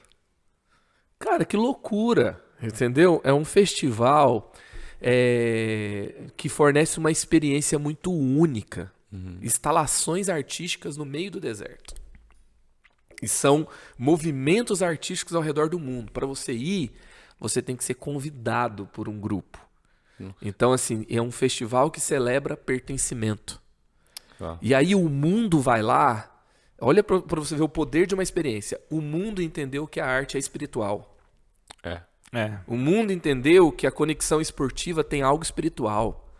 Cara, que loucura, entendeu? É um festival que fornece uma experiência muito única. Instalações artísticas no meio do deserto. E são movimentos artísticos ao redor do mundo. Para você ir, você tem que ser convidado por um grupo. Então, assim, é um festival que celebra pertencimento. E aí o mundo vai lá. Olha para você ver o poder de uma experiência. O mundo entendeu que a arte é espiritual. O mundo entendeu que a conexão esportiva tem algo espiritual.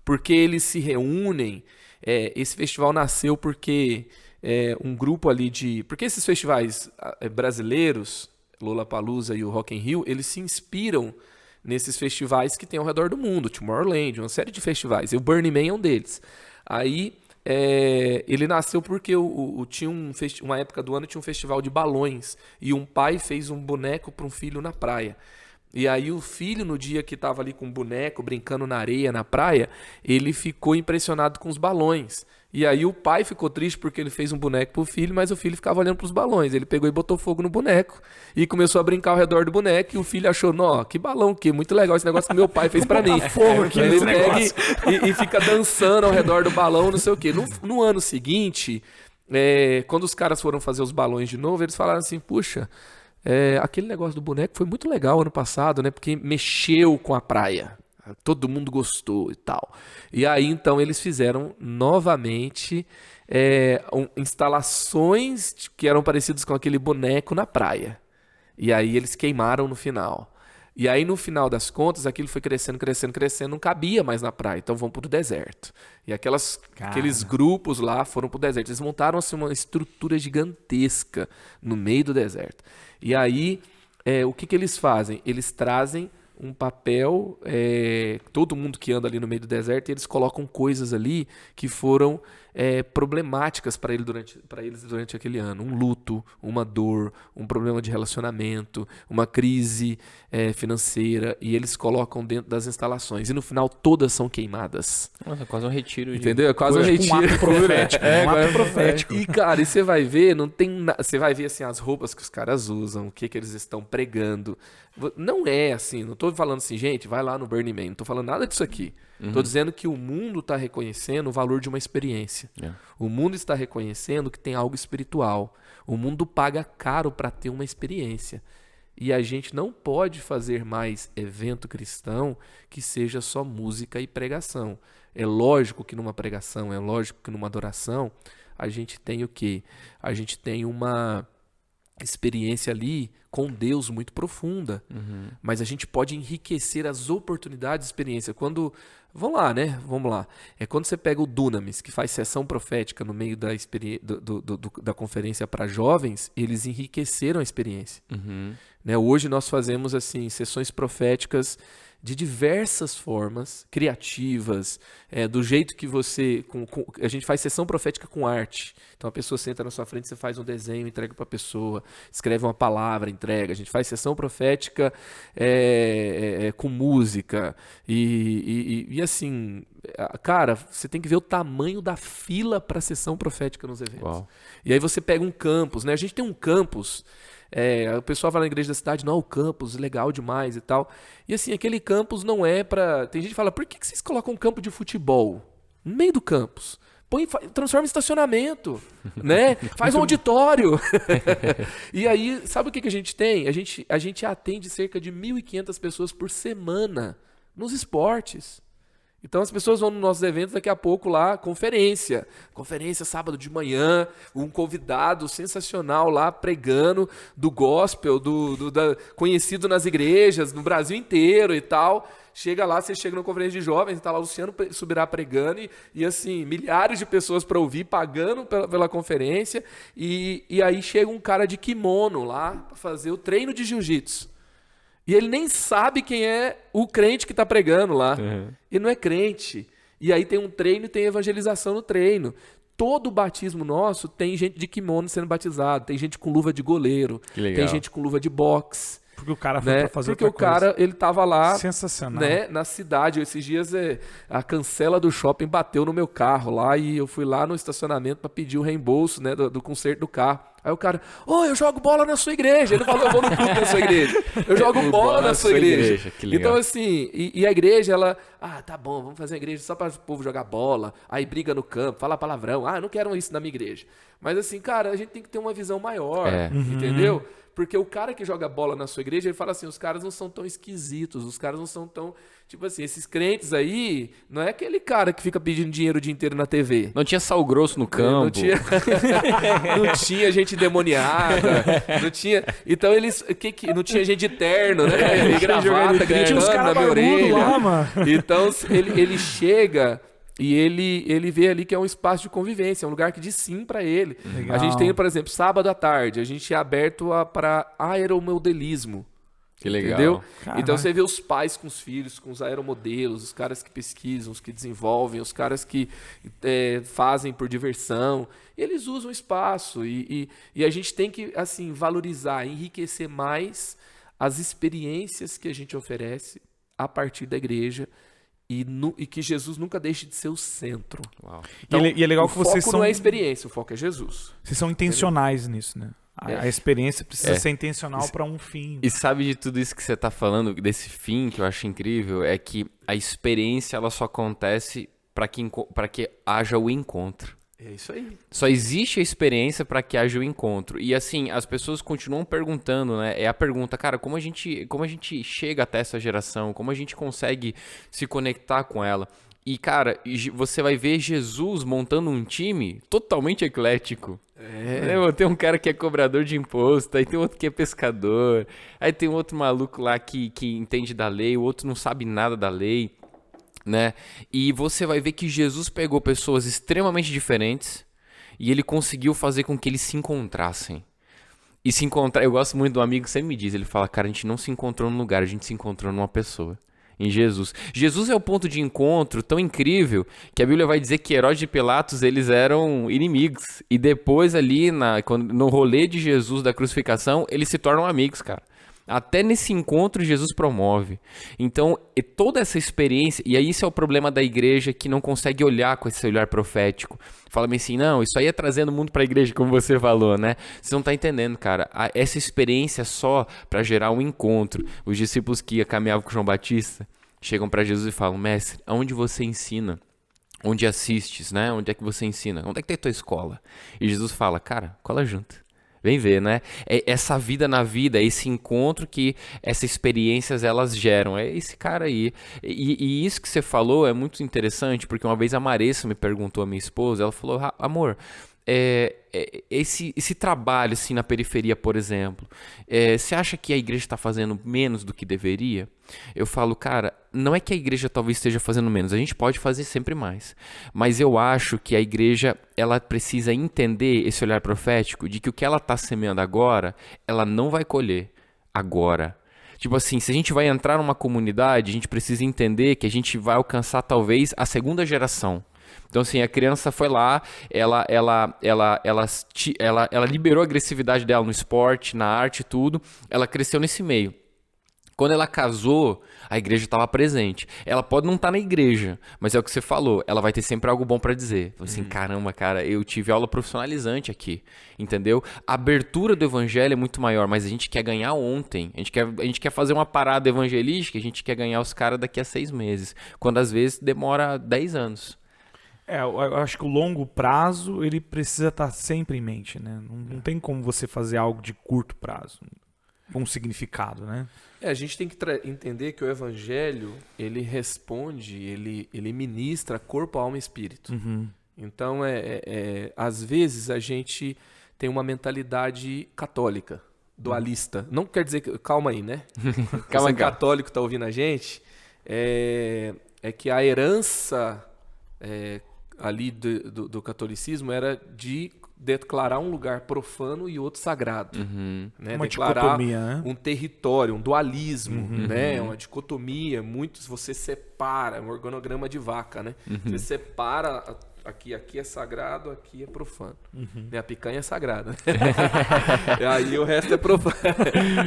Porque eles se reúnem. Esse festival nasceu porque um grupo ali de... Porque esses festivais brasileiros, Lollapalooza e o Rock in Rio, eles se inspiram nesses festivais que tem ao redor do mundo. Tomorrowland, uma série de festivais. E o Burning Man é um deles. Aí... ele nasceu porque tinha uma época do ano tinha um festival de balões e um pai fez um boneco para um filho na praia. E aí o filho, no dia que estava ali com o boneco, brincando na areia, na praia, ele ficou impressionado com os balões. E aí o pai ficou triste porque ele fez um boneco pro filho, mas o filho ficava olhando pros balões. Ele pegou e botou fogo no boneco e começou a brincar ao redor do boneco. E o filho achou, não, que balão, que muito legal esse negócio que meu pai fez pra mim. Fogo aqui Ele nesse pega negócio. e fica dançando ao redor do balão, não sei o quê. No ano seguinte, quando os caras foram fazer os balões de novo, eles falaram assim, puxa, aquele negócio do boneco foi muito legal ano passado, né? Porque mexeu com a praia. Todo mundo gostou e tal. E aí, então, eles fizeram novamente instalações que eram parecidas com aquele boneco na praia. E aí eles queimaram no final. E aí, no final das contas, aquilo foi crescendo, crescendo, crescendo, não cabia mais na praia. Então, vão para o deserto. E aqueles grupos lá foram para o deserto. Eles montaram assim, uma estrutura gigantesca no meio do deserto. E aí, o que eles fazem? Eles trazem um papel, todo mundo que anda ali no meio do deserto, eles colocam coisas ali que foram problemáticas para eles durante aquele ano. Um luto, uma dor, um problema de relacionamento, uma crise financeira, e eles colocam dentro das instalações. E no final todas são queimadas. Nossa, quase um retiro. Entendeu? É quase um retiro. Um ato profético. Um ato profético. E, cara, e você vai ver, não tem você vai ver assim, as roupas que os caras usam, o que eles estão pregando. Não é assim, não tô falando assim, gente, vai lá no Burning Man, não tô falando nada disso aqui. Tô dizendo que o mundo está reconhecendo o valor de uma experiência. O mundo está reconhecendo que tem algo espiritual. O mundo paga caro para ter uma experiência. E a gente não pode fazer mais evento cristão que seja só música e pregação. É lógico que numa pregação, é lógico que numa adoração, a gente tem o quê? A gente tem uma experiência ali com Deus muito profunda. Mas a gente pode enriquecer as oportunidades de experiência. Vamos lá, né? Vamos lá. Quando você pega o Dunamis, que faz sessão profética no meio da conferência para jovens, eles enriqueceram a experiência. Né? Hoje nós fazemos assim sessões proféticas de diversas formas, criativas, do jeito que você... a gente faz sessão profética com arte. Então a pessoa senta na sua frente, você faz um desenho, entrega para a pessoa, escreve uma palavra, entrega. A gente faz sessão profética com música. E assim, cara, você tem que ver o tamanho da fila para sessão profética nos eventos. Uau. E aí você pega um campus, né? A gente tem um campus... o pessoal vai na igreja da cidade, não, o campus, legal demais e tal. E assim, aquele campus não é pra... Tem gente que fala, por que vocês colocam um campo de futebol no meio do campus? Transforma em estacionamento, né? Faz um auditório. E aí, sabe o que a gente tem? A gente atende cerca de 1.500 pessoas por semana nos esportes. Então as pessoas vão nos nossos eventos daqui a pouco lá, conferência sábado de manhã, um convidado sensacional lá pregando do gospel, conhecido nas igrejas, no Brasil inteiro e tal. Chega lá, você chega na conferência de jovens, tá lá o Luciano Subirá pregando e assim, milhares de pessoas para ouvir, pagando pela conferência, e aí chega um cara de kimono lá para fazer o treino de jiu-jitsu. E ele nem sabe quem é o crente que está pregando lá. Ele não é crente. E aí tem um treino e tem evangelização no treino. Todo batismo nosso tem gente de kimono sendo batizado. Tem gente com luva de goleiro. Tem gente com luva de boxe. Porque o cara foi pra fazer Porque outra coisa. Cara, ele tava lá, sensacional, né, na cidade. Esses dias a cancela do shopping bateu no meu carro lá e eu fui lá no estacionamento para pedir o reembolso, né, do conserto do carro. Aí o cara, eu jogo bola na sua igreja. Ele falou, eu vou no culto na sua igreja. Eu jogo bola na sua igreja. Então assim, e a igreja, ela, tá bom, vamos fazer uma igreja só para o povo jogar bola. Aí briga no campo, fala palavrão. Eu não quero isso na minha igreja. Mas assim, cara, a gente tem que ter uma visão maior, entendeu? Porque o cara que joga bola na sua igreja, ele fala assim, os caras não são tão esquisitos, os caras não são tão... Tipo assim, esses crentes aí, não é aquele cara que fica pedindo dinheiro o dia inteiro na TV. Não tinha sal grosso no campo. Não tinha, não tinha gente demoniada. Não tinha. Então eles. Não tinha gente de terno, né? E gravata, gritando na minha orelha. Lá, mano. Então ele chega. E ele vê ali que é um espaço de convivência, é um lugar que diz sim para ele. Legal. A gente tem, por exemplo, sábado à tarde, a gente é aberto para aeromodelismo. Que legal. Entendeu? Caraca. Então você vê os pais com os filhos, com os aeromodelos, os caras que pesquisam, os que desenvolvem, os caras que fazem por diversão. Eles usam o espaço e a gente tem que assim valorizar, enriquecer mais as experiências que a gente oferece a partir da igreja. E que Jesus nunca deixe de ser o centro. Uau. Então, e é legal que vocês o foco não é a experiência, o foco é Jesus. Vocês são intencionais nisso, né? A experiência precisa ser intencional para um fim. E sabe de tudo isso que você tá falando, desse fim que eu acho incrível, é que a experiência ela só acontece para que haja o encontro. É isso aí. Só existe a experiência para que haja o encontro. E assim, as pessoas continuam perguntando, né? É a pergunta, cara, como a gente chega até essa geração? Como a gente consegue se conectar com ela? E, cara, você vai ver Jesus montando um time totalmente eclético. Tem um cara que é cobrador de imposto, aí tem outro que é pescador, aí tem outro maluco lá que entende da lei, o outro não sabe nada da lei. Né? E você vai ver que Jesus pegou pessoas extremamente diferentes e ele conseguiu fazer com que eles se encontrassem. E se encontrar, eu gosto muito do amigo que sempre me diz, ele fala, cara, a gente não se encontrou num lugar, a gente se encontrou numa pessoa. Em Jesus. Jesus é o ponto de encontro tão incrível que a Bíblia vai dizer que Herodes e Pilatos eles eram inimigos. E depois ali no rolê de Jesus da crucificação, eles se tornam amigos, cara. Até nesse encontro Jesus promove. Então, toda essa experiência, e aí isso é o problema da igreja que não consegue olhar com esse olhar profético. Fala bem assim, não, isso aí é trazendo o mundo para a igreja, como você falou, né? Você não tá entendendo, cara. Essa experiência é só para gerar um encontro. Os discípulos que caminhavam com João Batista chegam para Jesus e falam, mestre, aonde você ensina? Onde assistes, né? Onde é que você ensina? Onde é que tem a tua escola? E Jesus fala, cara, cola junto. Vem ver, né? É essa vida na vida, esse encontro que essas experiências elas geram. É esse cara aí. E isso que você falou é muito interessante, porque uma vez a Maressa me perguntou, a minha esposa, ela falou, amor, esse trabalho assim na periferia, por exemplo, você acha que a igreja está fazendo menos do que deveria? Eu falo, cara, não é que a igreja talvez esteja fazendo menos, a gente pode fazer sempre mais, mas eu acho que a igreja ela precisa entender esse olhar profético de que o que ela está semeando agora, ela não vai colher agora. Tipo assim, se a gente vai entrar numa comunidade, a gente precisa entender que a gente vai alcançar talvez a segunda geração. Então assim, a criança foi lá, ela liberou a agressividade dela no esporte, na arte e tudo, ela cresceu nesse meio. Quando ela casou, a igreja estava presente. Ela pode não estar na igreja, mas é o que você falou, ela vai ter sempre algo bom para dizer. Assim, caramba, cara, eu tive aula profissionalizante aqui, entendeu? A abertura do evangelho é muito maior, mas a gente quer ganhar ontem. A gente quer fazer uma parada evangelística, a gente quer ganhar os caras daqui a 6 meses, quando às vezes demora 10 anos. Eu acho que o longo prazo, ele precisa estar sempre em mente, né? Não tem como você fazer algo de curto prazo, com um significado, né? A gente tem que entender que o evangelho, ele responde, ele ministra corpo, alma e espírito. Uhum. Então, às vezes, a gente tem uma mentalidade católica, dualista. Não quer dizer que... Calma aí, né? Calma aí. Católico está ouvindo a gente, é que a herança ali do catolicismo era de declarar um lugar profano e outro sagrado. Uhum. Né? Uma Declarar dicotomia, né? um território, um dualismo, né? Uma dicotomia. Muitos você separa, um organograma de vaca, né? Você separa, aqui é sagrado, aqui é profano. Né? A picanha é sagrada. E aí o resto é profano.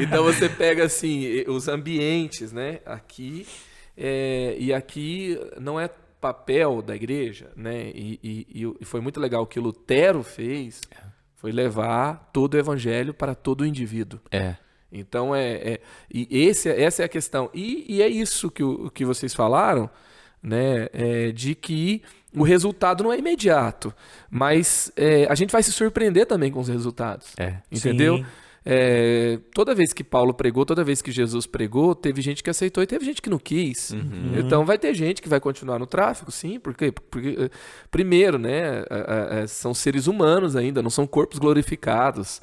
Então você pega assim, os ambientes, né? Aqui, e aqui não é papel da igreja, né? E foi muito legal o que Lutero fez, foi levar todo o evangelho para todo o indivíduo. Então essa é a questão. E é isso que vocês falaram, né? De que o resultado não é imediato, mas a gente vai se surpreender também com os resultados. Entendeu? Sim. toda vez que Paulo pregou, toda vez que Jesus pregou, teve gente que aceitou e teve gente que não quis. Então vai ter gente que vai continuar no tráfico, sim, porque primeiro, né, são seres humanos ainda, não são corpos glorificados.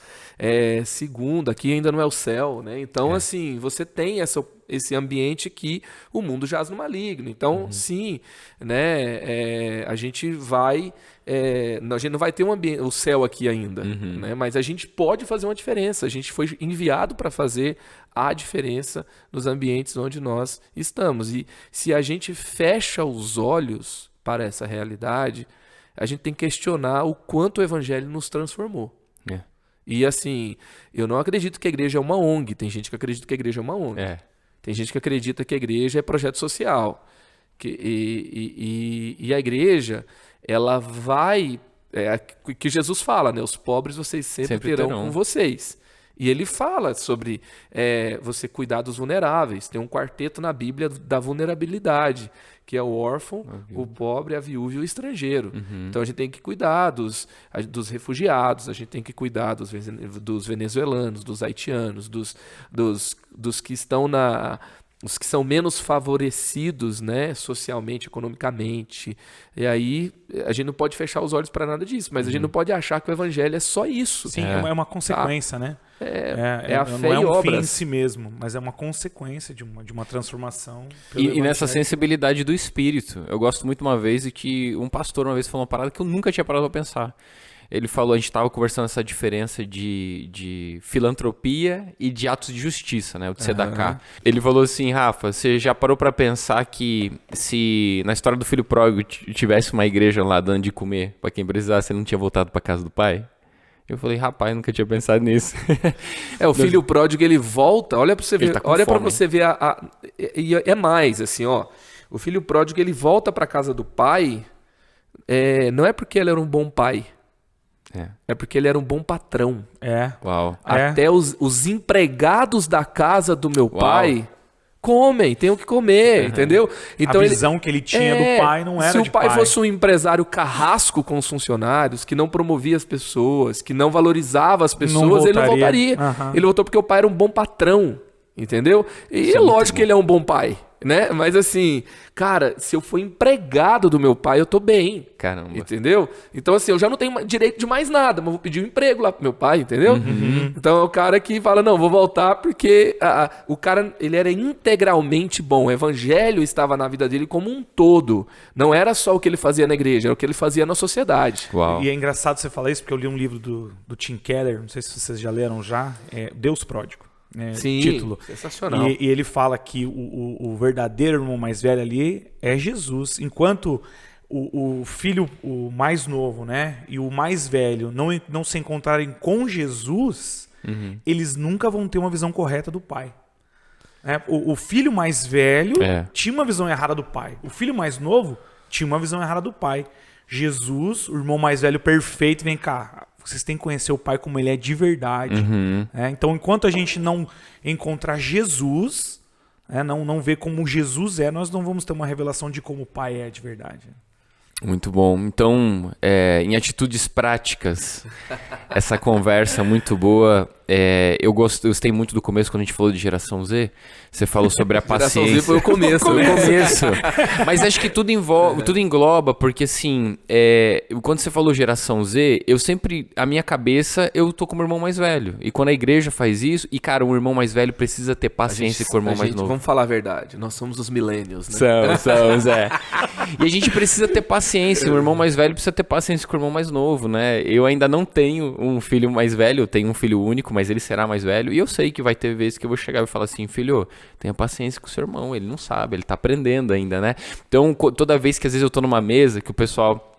Segundo, aqui ainda não é o céu, né? Então, assim, você tem esse ambiente que o mundo jaz no maligno. Então, sim, né, a gente não vai ter o céu aqui ainda, né? Mas a gente pode fazer uma diferença. A gente foi enviado para fazer a diferença nos ambientes onde nós estamos. E se a gente fecha os olhos para essa realidade, a gente tem que questionar o quanto o evangelho nos transformou. E assim, eu não acredito que a igreja é uma ONG. Tem gente que acredita que a igreja é uma ONG. Tem gente que acredita que a igreja é projeto social. E a igreja, ela vai... que Jesus fala, né? Os pobres vocês sempre terão com vocês. E ele fala sobre você cuidar dos vulneráveis. Tem um quarteto na Bíblia da vulnerabilidade, que é o órfão, o pobre, a viúva e o estrangeiro. Então a gente tem que cuidar dos refugiados, a gente tem que cuidar dos venezuelanos, dos haitianos, dos que estão os que são menos favorecidos, né, socialmente, economicamente. E aí a gente não pode fechar os olhos para nada disso, mas a gente não pode achar que o evangelho é só isso. Sim, é uma consequência, né? A fé não é e um obras. fim em si mesmo, mas é uma consequência de uma transformação. E nessa sensibilidade do espírito. Eu gosto muito uma vez que um pastor uma vez falou uma parada que eu nunca tinha parado pra pensar. Ele falou, a gente estava conversando essa diferença de filantropia e de atos de justiça, né? O tzedakah. Ele falou assim, Rafa, você já parou para pensar que se na história do filho pródigo tivesse uma igreja lá dando de comer para quem precisasse, ele não tinha voltado para casa do pai? Eu falei, rapaz, nunca tinha pensado nisso. O filho pródigo, ele volta, olha para você ver, olha para você ver é mais assim, ó. O filho pródigo, ele volta para casa do pai, não é porque ele era um bom pai. É porque ele era um bom patrão. Uau. Até os empregados da casa do meu pai comem, tem o que comer, entendeu? Então a visão que ele tinha do pai não era de pai. Se o pai fosse um empresário carrasco com os funcionários, que não promovia as pessoas, que não valorizava as pessoas, ele não voltaria. Ele voltou porque o pai era um bom patrão, entendeu? E é lógico que ele é um bom pai, né? Mas assim, cara, se eu for empregado do meu pai, eu tô bem. Caramba. Entendeu? Então assim, eu já não tenho direito de mais nada, mas vou pedir um emprego lá pro meu pai, entendeu? Então é o cara que fala, não, vou voltar porque o cara, ele era integralmente bom. O evangelho estava na vida dele como um todo. Não era só o que ele fazia na igreja, era o que ele fazia na sociedade. Uau. E é engraçado você falar isso, porque eu li um livro do Tim Keller, não sei se vocês já leram já, Deus Pródigo. Sim, título. Sensacional. E ele fala que o verdadeiro irmão mais velho ali é Jesus, enquanto o filho, o mais novo, né, e o mais velho não se encontrarem com Jesus, eles nunca vão ter uma visão correta do pai. O filho mais velho tinha uma visão errada do pai. O filho mais novo tinha uma visão errada do pai. Jesus, o irmão mais velho perfeito, vem cá, vocês têm que conhecer o pai como ele é de verdade. Então, enquanto a gente não encontrar Jesus, não ver como Jesus é, nós não vamos ter uma revelação de como o pai é de verdade. Muito bom. Então, em atitudes práticas, essa conversa muito boa. Eu gostei muito do começo, quando a gente falou de geração Z. Você falou sobre a paciência. Geração Z foi o começo. Mas acho que tudo engloba, porque assim, quando você falou geração Z, a minha cabeça, eu tô com o meu irmão mais velho. E quando a igreja faz isso, e cara, o irmão mais velho precisa ter paciência com o irmão mais novo. Vamos falar a verdade, nós somos os millennials, né? Somos. E a gente precisa ter paciência, o irmão mais velho precisa ter paciência com o irmão mais novo, né? Eu ainda não tenho um filho mais velho, eu tenho um filho único, mas ele será mais velho. E eu sei que vai ter vezes que eu vou chegar e falar assim, filho, tenha paciência com o seu irmão, ele não sabe, ele tá aprendendo ainda, né? Então, toda vez que às vezes eu tô numa mesa que o pessoal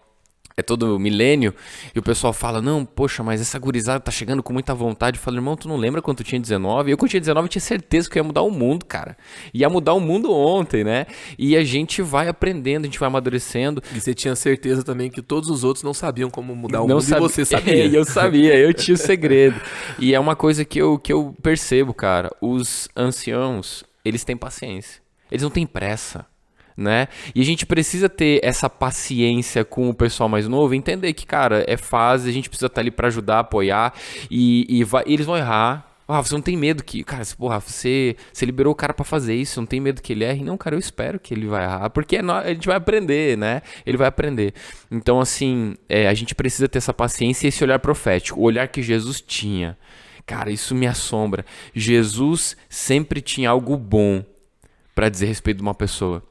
é todo milênio, e o pessoal fala, não, poxa, mas essa gurizada tá chegando com muita vontade. Eu falo, irmão, tu não lembra quando tu tinha 19? Eu, quando tinha 19, tinha certeza que eu ia mudar o mundo, cara. Ia mudar o mundo ontem, né? E a gente vai aprendendo, a gente vai amadurecendo. E você tinha certeza também que todos os outros não sabiam como mudar o mundo, e você sabia. Eu sabia, eu tinha o segredo. E é uma coisa que eu percebo, cara. Os anciãos, eles têm paciência. Eles não têm pressa. Né? E a gente precisa ter essa paciência com o pessoal mais novo, entender que, cara, é fase, a gente precisa estar ali para ajudar, apoiar, e eles vão errar, Rafa, você não tem medo que... Cara, porra, você liberou o cara pra fazer isso, não tem medo que ele erre? Não, cara, eu espero que ele vai errar, porque a gente vai aprender, né? Ele vai aprender. Então, assim, a gente precisa ter essa paciência e esse olhar profético. O olhar que Jesus tinha. Cara, isso me assombra. Jesus sempre tinha algo bom pra dizer a respeito de uma pessoa.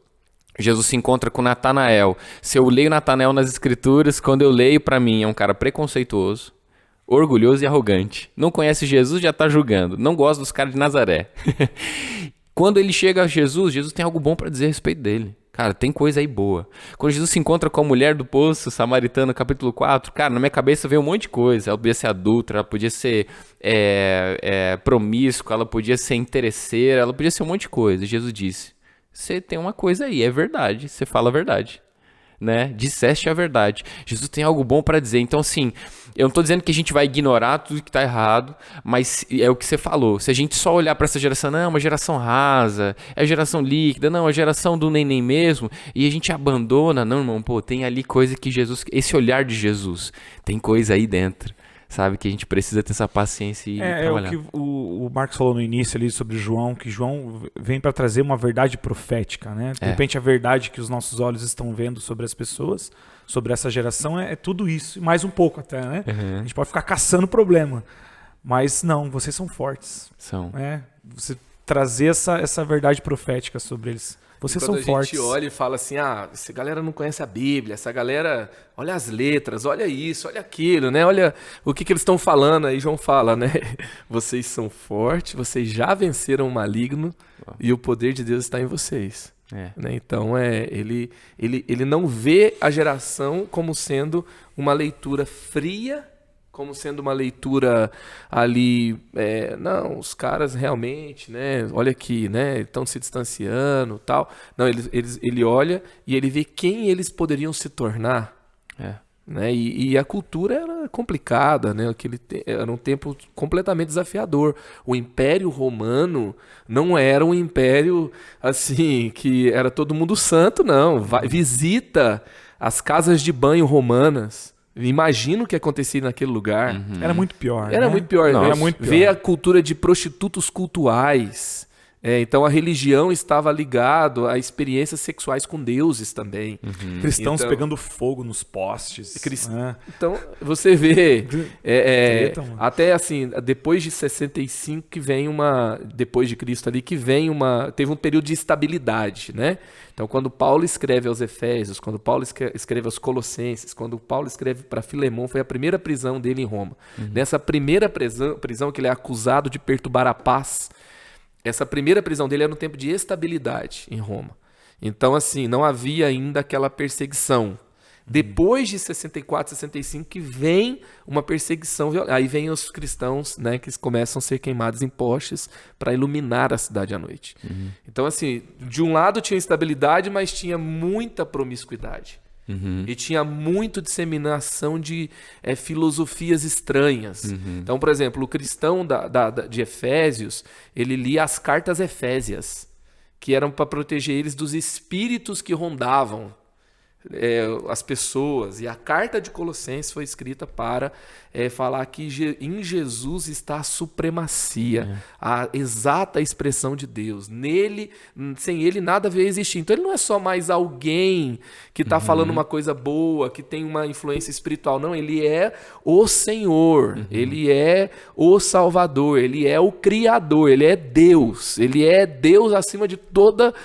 Jesus se encontra com Natanael. Se eu leio Natanael nas escrituras, quando eu leio, pra mim, é um cara preconceituoso, orgulhoso e arrogante. Não conhece Jesus, já tá julgando. Não gosta dos caras de Nazaré. Quando ele chega a Jesus, Jesus tem algo bom pra dizer a respeito dele. Cara, tem coisa aí boa. Quando Jesus se encontra com a mulher do poço samaritano, capítulo 4, cara, na minha cabeça veio um monte de coisa. Ela podia ser adulta, ela podia ser promíscua, ela podia ser interesseira, ela podia ser um monte de coisa. Jesus disse, você tem uma coisa aí, é verdade, você fala a verdade. Né? Disseste a verdade. Jesus tem algo bom para dizer. Então, assim, eu não tô dizendo que a gente vai ignorar tudo que tá errado, mas é o que você falou. Se a gente só olhar para essa geração, não, é uma geração rasa, é a geração líquida, não, é a geração do neném mesmo, e a gente abandona, não, irmão, pô, tem ali coisa que Jesus, esse olhar de Jesus, tem coisa aí dentro. Sabe, que a gente precisa ter essa paciência e trabalhar. É o que o Marcos falou no início ali sobre João, que João vem para trazer uma verdade profética, né? De repente a verdade que os nossos olhos estão vendo sobre as pessoas, sobre essa geração, é tudo isso, e mais um pouco até, né? A gente pode ficar caçando problema, mas não, vocês são fortes. São. Você trazer essa verdade profética sobre eles. Vocês são fortes. Quando a gente olha e fala assim, essa galera não conhece a Bíblia, essa galera, olha as letras, olha isso, olha aquilo, né? Olha o que eles estão falando. Aí João fala, né? Vocês são fortes, vocês já venceram o maligno e o poder de Deus está em vocês. Né? Então, ele não vê a geração como sendo uma leitura fria, como sendo uma leitura ali, não, os caras realmente, né, olha aqui, né, estão se distanciando, tal. Não, ele olha e ele vê quem eles poderiam se tornar, né, e a cultura era complicada, né, era um tempo completamente desafiador. O Império Romano não era um império assim que era todo mundo santo, não. Visita as casas de banho romanas. Imagina o que acontecia naquele lugar. Era muito pior. Era muito pior. Era muito pior. Ver a cultura de prostitutos cultuais. Então a religião estava ligada a experiências sexuais com deuses também. Cristãos pegando fogo nos postes. Então você vê até assim, depois de 65 que vem depois de Cristo ali, que vem teve um período de estabilidade, né? Então quando Paulo escreve aos Efésios, quando Paulo escreve aos Colossenses, quando Paulo escreve para Filemon, foi a primeira prisão dele em Roma. Nessa primeira prisão que ele é acusado de perturbar a paz, essa primeira prisão dele era no tempo de estabilidade em Roma. Então, assim, não havia ainda aquela perseguição. Depois de 64, 65, que vem uma perseguição violenta. Aí vem os cristãos, né, que começam a ser queimados em postes para iluminar a cidade à noite. Então, assim, de um lado tinha estabilidade, mas tinha muita promiscuidade. E tinha muito disseminação de filosofias estranhas. Então, por exemplo, o cristão de Efésios, ele lia as cartas efésias, que eram para proteger eles dos espíritos que rondavam as pessoas. E a carta de Colossenses foi escrita para falar que em Jesus está a supremacia, a exata expressão de Deus. Nele, sem ele, nada veio existir. Então ele não é só mais alguém que está falando uma coisa boa, que tem uma influência espiritual. Não, ele é o Senhor, ele é o Salvador, ele é o Criador, ele é Deus acima de toda...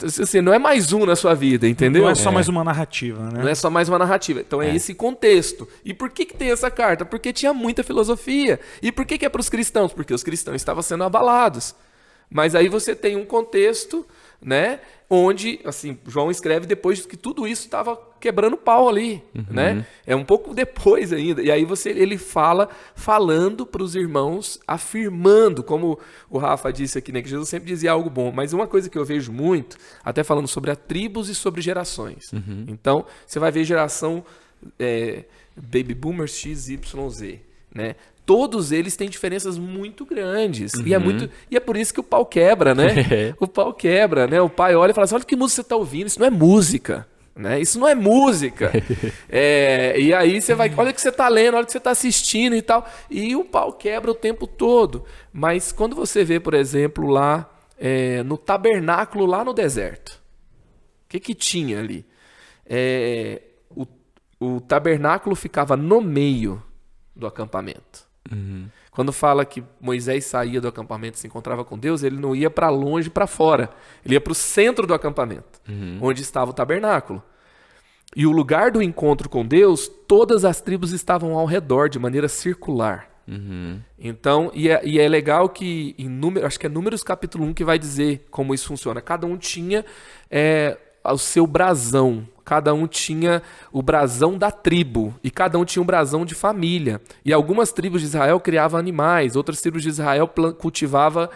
assim, não é mais um na sua vida, entendeu? Não é só mais uma narrativa, né? Não é só mais uma narrativa. Então é esse contexto. E por que tem essa carta? Porque tinha muita filosofia. E por que é para os cristãos? Porque os cristãos estavam sendo abalados. Mas aí você tem um contexto, né, onde, assim, João escreve depois que tudo isso estava quebrando pau ali, né? É um pouco depois ainda. E aí ele falando para os irmãos, afirmando, como o Rafa disse aqui, né, que Jesus sempre dizia algo bom. Mas uma coisa que eu vejo muito, até falando sobre a tribos e sobre gerações. Então, você vai ver geração Baby Boomers XYZ, né? Todos eles têm diferenças muito grandes. E é por isso que o pau quebra, né? O pau quebra, né? O pai olha e fala assim, olha que música você está ouvindo, isso não é música. né? Isso não é música. E aí você vai, olha o que você está lendo, olha o que você está assistindo e tal. E o pau quebra o tempo todo. Mas quando você vê, por exemplo, lá no tabernáculo, lá no deserto, o que tinha ali? O tabernáculo ficava no meio do acampamento. Uhum. Quando fala que Moisés saía do acampamento e se encontrava com Deus, ele não ia para longe, para fora. Ele ia para o centro do acampamento, onde estava o tabernáculo. E o lugar do encontro com Deus, todas as tribos estavam ao redor, de maneira circular. Uhum. Então, e é legal que, acho que é Números capítulo 1 que vai dizer como isso funciona. Cada um tinha o seu brasão. Cada um tinha o brasão da tribo. E cada um tinha um brasão de família. E algumas tribos de Israel criavam animais. Outras tribos de Israel cultivavam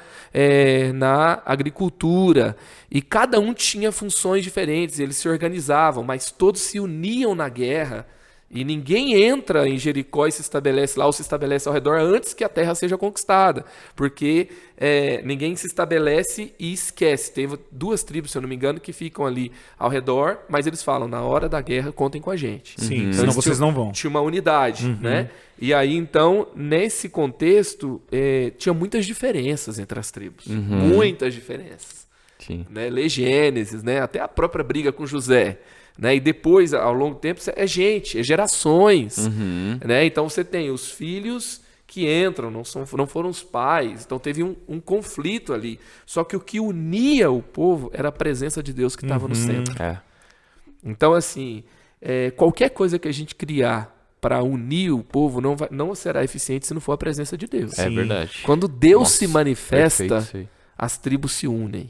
na agricultura. E cada um tinha funções diferentes. Eles se organizavam, mas todos se uniam na guerra. E ninguém entra em Jericó e se estabelece lá ou se estabelece ao redor antes que a terra seja conquistada. Porque ninguém se estabelece e esquece. Teve 2 tribos, se eu não me engano, que ficam ali ao redor, mas eles falam, na hora da guerra, contem com a gente. Sim, senão vocês não vão. Tinha uma unidade, né? E aí, então, nesse contexto, tinha muitas diferenças entre as tribos. Muitas diferenças. Sim. Né? Lê Gênesis, né? Até a própria briga com José. Né? E depois, ao longo do tempo, é gerações. Né? Então você tem os filhos que entram, não foram os pais. Então teve um conflito ali. Só que o que unia o povo era a presença de Deus que estava no centro. Então, assim, qualquer coisa que a gente criar para unir o povo não será eficiente se não for a presença de Deus. É verdade. Quando Deus se manifesta, perfeito, as tribos se unem.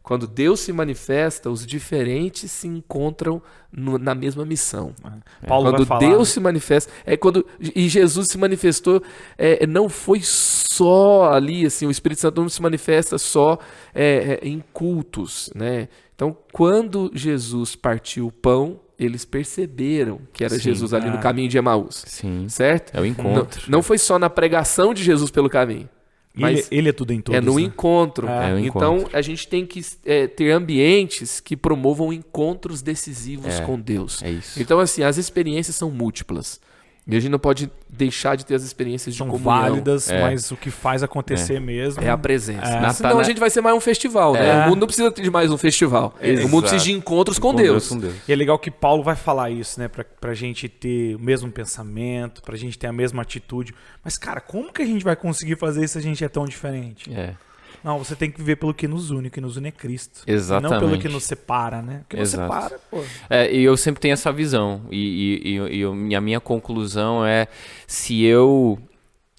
Quando Deus se manifesta, os diferentes se encontram na mesma missão. Paulo quando vai falar, Deus se manifesta, e Jesus se manifestou, não foi só ali, assim, o Espírito Santo não se manifesta só em cultos, né? Então, quando Jesus partiu o pão, eles perceberam que era Jesus ali no caminho de Emaús. Sim. Certo? É o encontro. Não foi só na pregação de Jesus pelo caminho. Mas ele é tudo em todos. É no né? encontro. o Então, encontro. a gente tem que ter ambientes que promovam encontros decisivos com Deus. É isso. Então, assim, as experiências são múltiplas. E a gente não pode deixar de ter as experiências de São comunhão. válidas, mas o que faz acontecer mesmo... É a presença. É. Senão a gente vai ser mais um festival, né? O mundo não precisa de mais um festival. O mundo precisa de encontros com Deus. E é legal que Paulo vai falar isso, né? Pra gente ter o mesmo pensamento, pra gente ter a mesma atitude. Mas, cara, como que a gente vai conseguir fazer isso se a gente é tão diferente? Não, você tem que viver pelo que nos une. O que nos une é Cristo. Exatamente. Não pelo que nos separa, né? O que nos Exato. separa, pô. E eu sempre tenho essa visão. E a minha conclusão é: se eu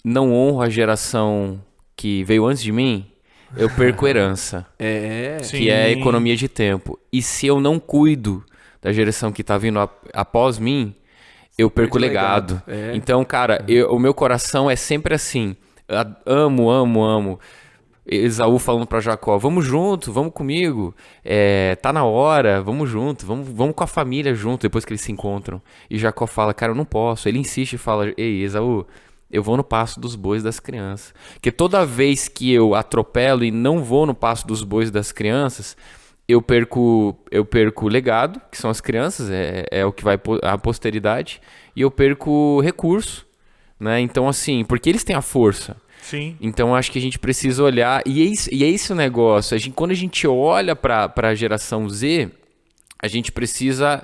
não honro a geração que veio antes de mim, eu perco herança. Que é a economia de tempo. E se eu não cuido da geração que está vindo após mim, eu perco o legado. Então, cara, o meu coração é sempre assim. Amo. Esaú falando para Jacó, vamos junto, vamos comigo, tá na hora, vamos junto, vamos com a família junto, depois que eles se encontram. E Jacó fala, cara, eu não posso. Ele insiste e fala, ei, Esaú, eu vou no pasto dos bois das crianças. Porque toda vez que eu atropelo e não vou no pasto dos bois das crianças, eu perco o legado, que são as crianças, é o que vai à posteridade, e eu perco recurso, né? Então, assim, porque eles têm a força. Sim. Então, acho que a gente precisa olhar, e é esse o negócio, quando a gente olha para a geração Z, a gente precisa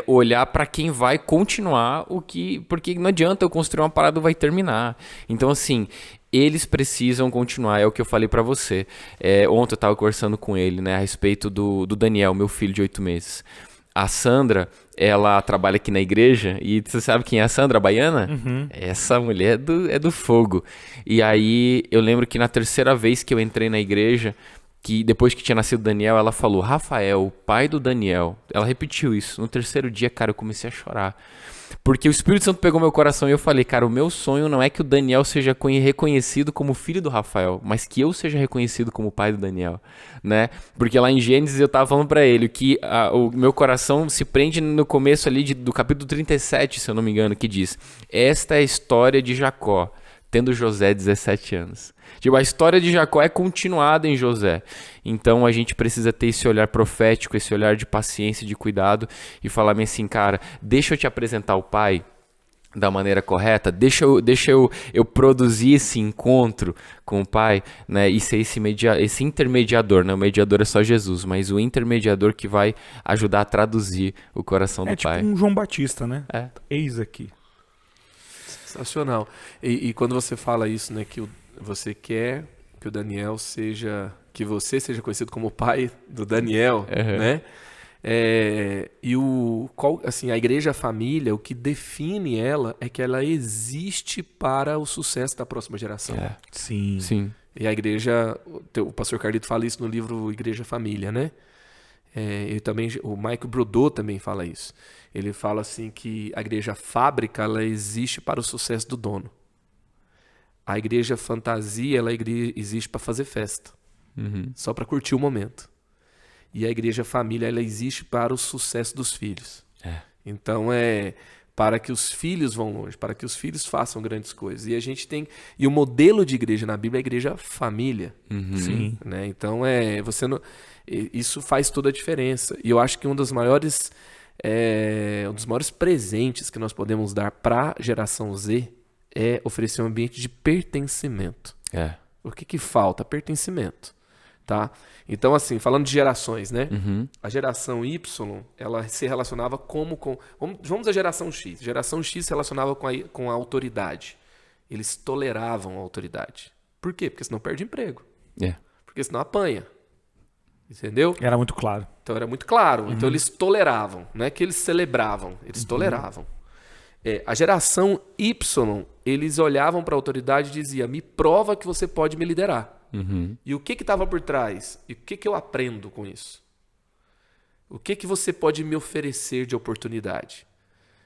olhar para quem vai continuar porque não adianta eu construir uma parada, vai terminar. Então, assim, eles precisam continuar, é o que eu falei para você. Ontem eu estava conversando com ele, né, a respeito do Daniel, meu filho de 8 meses. A Sandra, ela trabalha aqui na igreja, e você sabe quem é a Sandra, a baiana? Essa mulher é do fogo. E aí, eu lembro que na terceira vez que eu entrei na igreja, que depois que tinha nascido Daniel, ela falou, Rafael, o pai do Daniel. Ela repetiu isso. No terceiro dia, cara, eu comecei a chorar. Porque o Espírito Santo pegou meu coração e eu falei, cara, o meu sonho não é que o Daniel seja reconhecido como filho do Rafael, mas que eu seja reconhecido como pai do Daniel, né? Porque lá em Gênesis eu tava falando pra ele que o meu coração se prende no começo ali do capítulo 37, se eu não me engano, que diz, esta é a história de Jacó, tendo José 17 anos. Tipo, a história de Jacó é continuada em José. Então a gente precisa ter esse olhar profético, esse olhar de paciência, de cuidado e falar assim, cara, deixa eu te apresentar o pai da maneira correta, deixa eu produzir esse encontro com o pai, né, e ser esse intermediador, né? O mediador é só Jesus, mas o intermediador que vai ajudar a traduzir o coração do pai. É tipo um João Batista, né? É. Eis aqui. Sensacional. E quando você fala isso, né, que você quer que o Daniel seja, que você seja conhecido como o pai do Daniel, né? Assim, a igreja família, o que define ela é que ela existe para o sucesso da próxima geração. Sim. E a igreja, o pastor Carlito fala isso no livro Igreja Família, né? O Michael Brodot também fala isso. Ele fala assim que a igreja fábrica, ela existe para o sucesso do dono. A igreja fantasia, ela existe para fazer festa. Só para curtir o momento. E a igreja família, ela existe para o sucesso dos filhos. Então, para que os filhos vão longe, para que os filhos façam grandes coisas. E a gente tem... E o modelo de igreja na Bíblia é a igreja família. Sim. Né? Então, você não... Isso faz toda a diferença. E eu acho que um dos maiores presentes que nós podemos dar para a geração Z é oferecer um ambiente de pertencimento. O que falta? Pertencimento. Tá? Então, assim, falando de gerações, né? A geração Y, ela se relacionava vamos à geração X. A geração X se relacionava com a autoridade. Eles toleravam a autoridade. Por quê? Porque senão perde emprego. Porque senão apanha. Entendeu? Era muito claro. Então era muito claro. Então eles toleravam. Não é que eles celebravam, eles toleravam. A geração Y, eles olhavam para a autoridade e diziam, me prova que você pode me liderar. E o que estava por trás? E o que eu aprendo com isso? O que você pode me oferecer de oportunidade?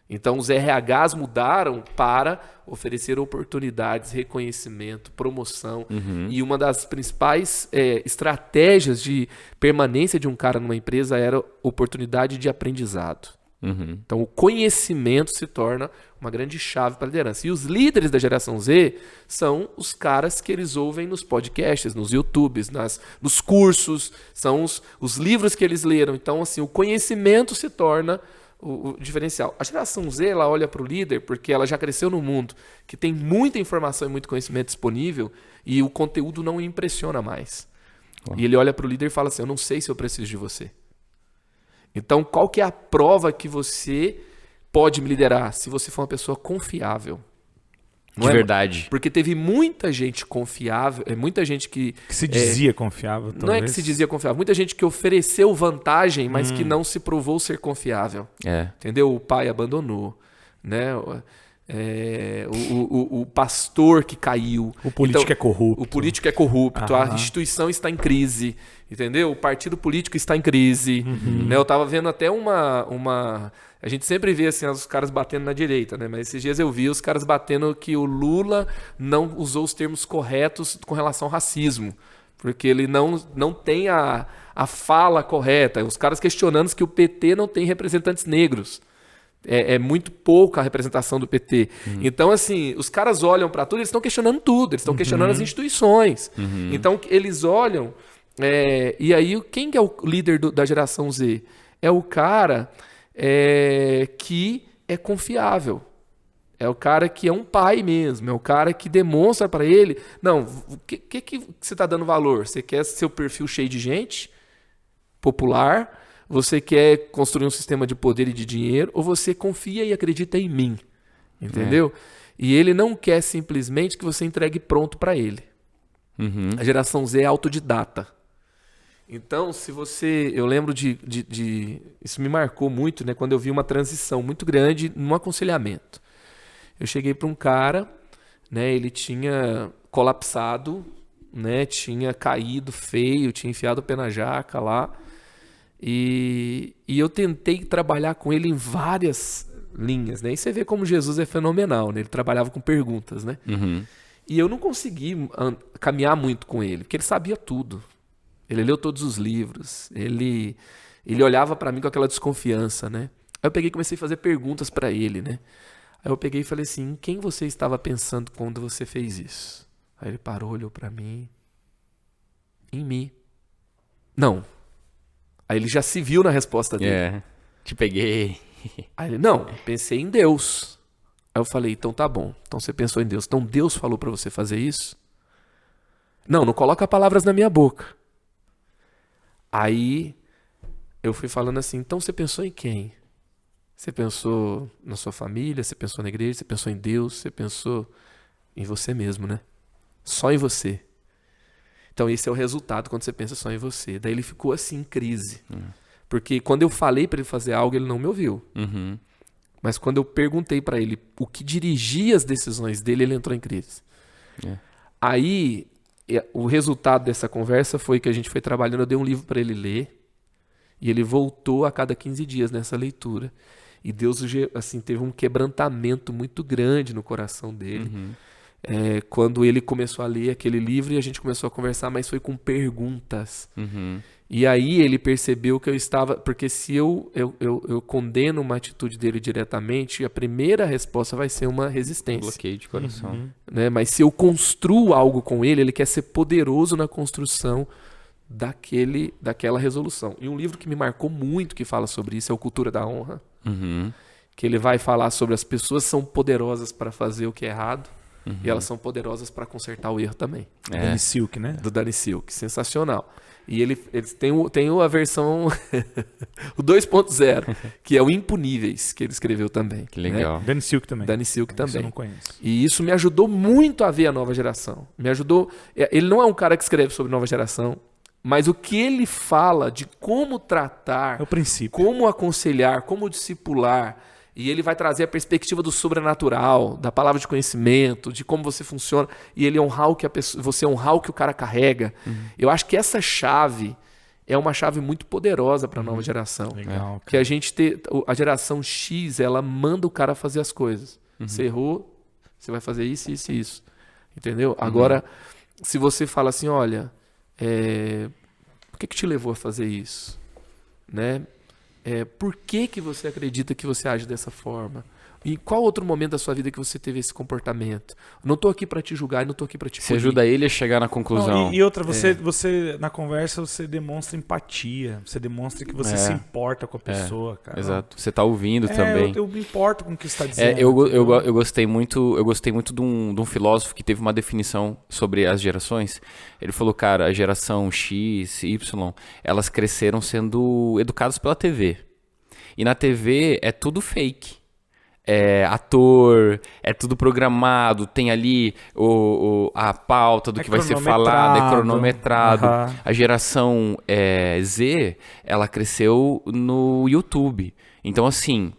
Então os RHs mudaram para oferecer oportunidades, reconhecimento, promoção. E uma das principais estratégias de permanência de um cara numa empresa era oportunidade de aprendizado. Então o conhecimento se torna uma grande chave para a liderança. E os líderes da geração Z são os caras que eles ouvem nos podcasts, nos YouTubes, nos cursos, são os livros que eles leram. Então, assim, o conhecimento se torna o diferencial. A geração Z, ela olha para o líder porque ela já cresceu num mundo que tem muita informação e muito conhecimento disponível e o conteúdo não o impressiona mais. E ele olha para o líder e fala assim, eu não sei se eu preciso de você. Então, qual que é a prova que você pode me liderar? Se você for uma pessoa confiável. De verdade. Porque teve muita gente confiável, muita gente que se dizia confiável, talvez. Não é que se dizia confiável, muita gente que ofereceu vantagem, mas que não se provou ser confiável. Entendeu? O pai abandonou, né? O pastor que caiu. O político é corrupto. O político é corrupto, a instituição está em crise, entendeu? O partido político está em crise. Né? Eu estava vendo até uma... A gente sempre vê assim, os caras batendo na direita, né? Mas esses dias eu vi os caras batendo que o Lula não usou os termos corretos com relação ao racismo. Porque ele não tem a fala correta. Os caras questionando que o PT não tem representantes negros. É muito pouca a representação do PT. Então, assim, os caras olham para tudo, eles estão questionando tudo, eles estão questionando as instituições. Então, eles olham... e aí, quem que é o líder da geração Z? É o cara que é confiável. É o cara que é um pai mesmo. É o cara que demonstra para ele... Não, o que você está dando valor? Você quer seu perfil cheio de gente? Popular? Você quer construir um sistema de poder e de dinheiro, ou você confia e acredita em mim, entendeu? E ele não quer simplesmente que você entregue pronto para ele. A geração Z é autodidata. Então, se você... Eu lembro isso me marcou muito, né? Quando eu vi uma transição muito grande no aconselhamento. Eu cheguei para um cara, né? Ele tinha colapsado, né? Tinha caído feio, tinha enfiado o pé na jaca lá. E eu tentei trabalhar com ele em várias linhas, né? E você vê como Jesus é fenomenal, né? Ele trabalhava com perguntas, né? E eu não consegui caminhar muito com ele, porque ele sabia tudo. Ele leu todos os livros, ele olhava para mim com aquela desconfiança, né? Aí eu peguei e comecei a fazer perguntas para ele, né? Aí eu peguei e falei assim, em quem você estava pensando quando você fez isso? Aí ele parou, olhou pra mim. Em mim. Não. Aí ele já se viu na resposta dele. Te peguei. Aí ele, não, pensei em Deus. Aí eu falei, então tá bom. Então você pensou em Deus. Então Deus falou pra você fazer isso? Não coloca palavras na minha boca. Aí eu fui falando assim, então você pensou em quem? Você pensou na sua família, você pensou na igreja, você pensou em Deus, você pensou em você mesmo, né? Só em você. Então esse é o resultado quando você pensa só em você. Daí ele ficou assim em crise. Porque quando eu falei pra ele fazer algo, ele não me ouviu. Mas quando eu perguntei pra ele o que dirigia as decisões dele, ele entrou em crise. Aí o resultado dessa conversa foi que a gente foi trabalhando, eu dei um livro pra ele ler. E ele voltou a cada 15 dias nessa leitura. E Deus assim, teve um quebrantamento muito grande no coração dele. Quando ele começou a ler aquele livro e a gente começou a conversar, mas foi com perguntas. E aí ele percebeu que eu estava... Porque se eu condeno uma atitude dele diretamente, a primeira resposta vai ser uma resistência. Bloqueio de coração. Né? Mas se eu construo algo com ele, ele quer ser poderoso na construção daquela resolução. E um livro que me marcou muito que fala sobre isso é o Cultura da Honra. Que ele vai falar sobre as pessoas são poderosas para fazer o que é errado e elas são poderosas para consertar o erro também. Danny Silk, né? Do Danny Silk, sensacional. E eles têm a versão o 2.0, que é o Impuníveis, que ele escreveu também. Que legal. Danny Silk também. Danny Silk também. Eu não conheço. E isso me ajudou muito a ver a nova geração. Me ajudou. Ele não é um cara que escreve sobre nova geração, mas o que ele fala de como tratar, É o princípio. como aconselhar, como discipular, e ele vai trazer a perspectiva do sobrenatural, da palavra de conhecimento, de como você funciona, e ele honrar o que você honrar o que o cara carrega. Eu acho que essa chave é uma chave muito poderosa para a nova geração. Legal. Que a geração X, ela manda o cara fazer as coisas. Você errou, você vai fazer isso, isso e isso. Entendeu? Agora, se você fala assim, olha, o que te levou a fazer isso? Né? Por que você acredita que você age dessa forma? Em qual outro momento da sua vida que você teve esse comportamento? Não estou aqui para te julgar, não estou aqui para te punir. Você ajuda ele a chegar na conclusão. Não, e outra, você na conversa você demonstra empatia, você demonstra que você se importa com a pessoa, cara. Exato. Você está ouvindo também. Eu me importo com o que você está dizendo. Eu gostei muito de um filósofo que teve uma definição sobre as gerações. Ele falou, cara, a geração X, Y, elas cresceram sendo educadas pela TV. E na TV é tudo fake. Ator, é tudo programado, tem ali a pauta do que vai ser falado, é cronometrado. A geração Z, ela cresceu no YouTube. Então, assim,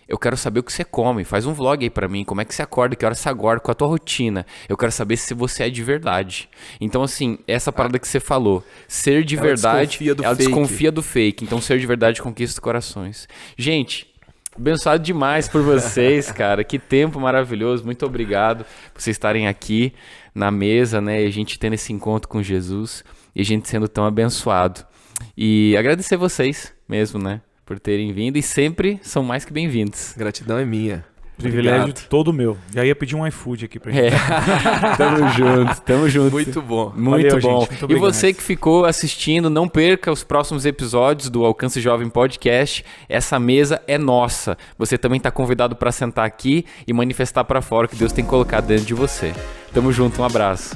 eu quero saber o que você come. Faz um vlog aí pra mim, como é que você acorda, que hora você acorda, qual a tua rotina. Eu quero saber se você é de verdade. Então, assim, essa parada que você falou, ser de verdade, ela desconfia do fake. Então, ser de verdade conquista corações. Gente... Abençoado demais por vocês, cara. Que tempo maravilhoso. Muito obrigado por vocês estarem aqui na mesa, né? E a gente tendo esse encontro com Jesus e a gente sendo tão abençoado. E agradecer vocês mesmo, né? Por terem vindo e sempre são mais que bem-vindos. Gratidão é minha. Privilégio todo meu. Já ia pedir um iFood aqui pra gente. Tamo junto. Muito bom. Muito Valeu, bom. gente. Muito E obrigado. você que ficou assistindo, não perca os próximos episódios do Alcance Jovem Podcast. Essa mesa é nossa. Você também está convidado para sentar aqui e manifestar para fora o que Deus tem colocado dentro de você. Tamo junto, um abraço.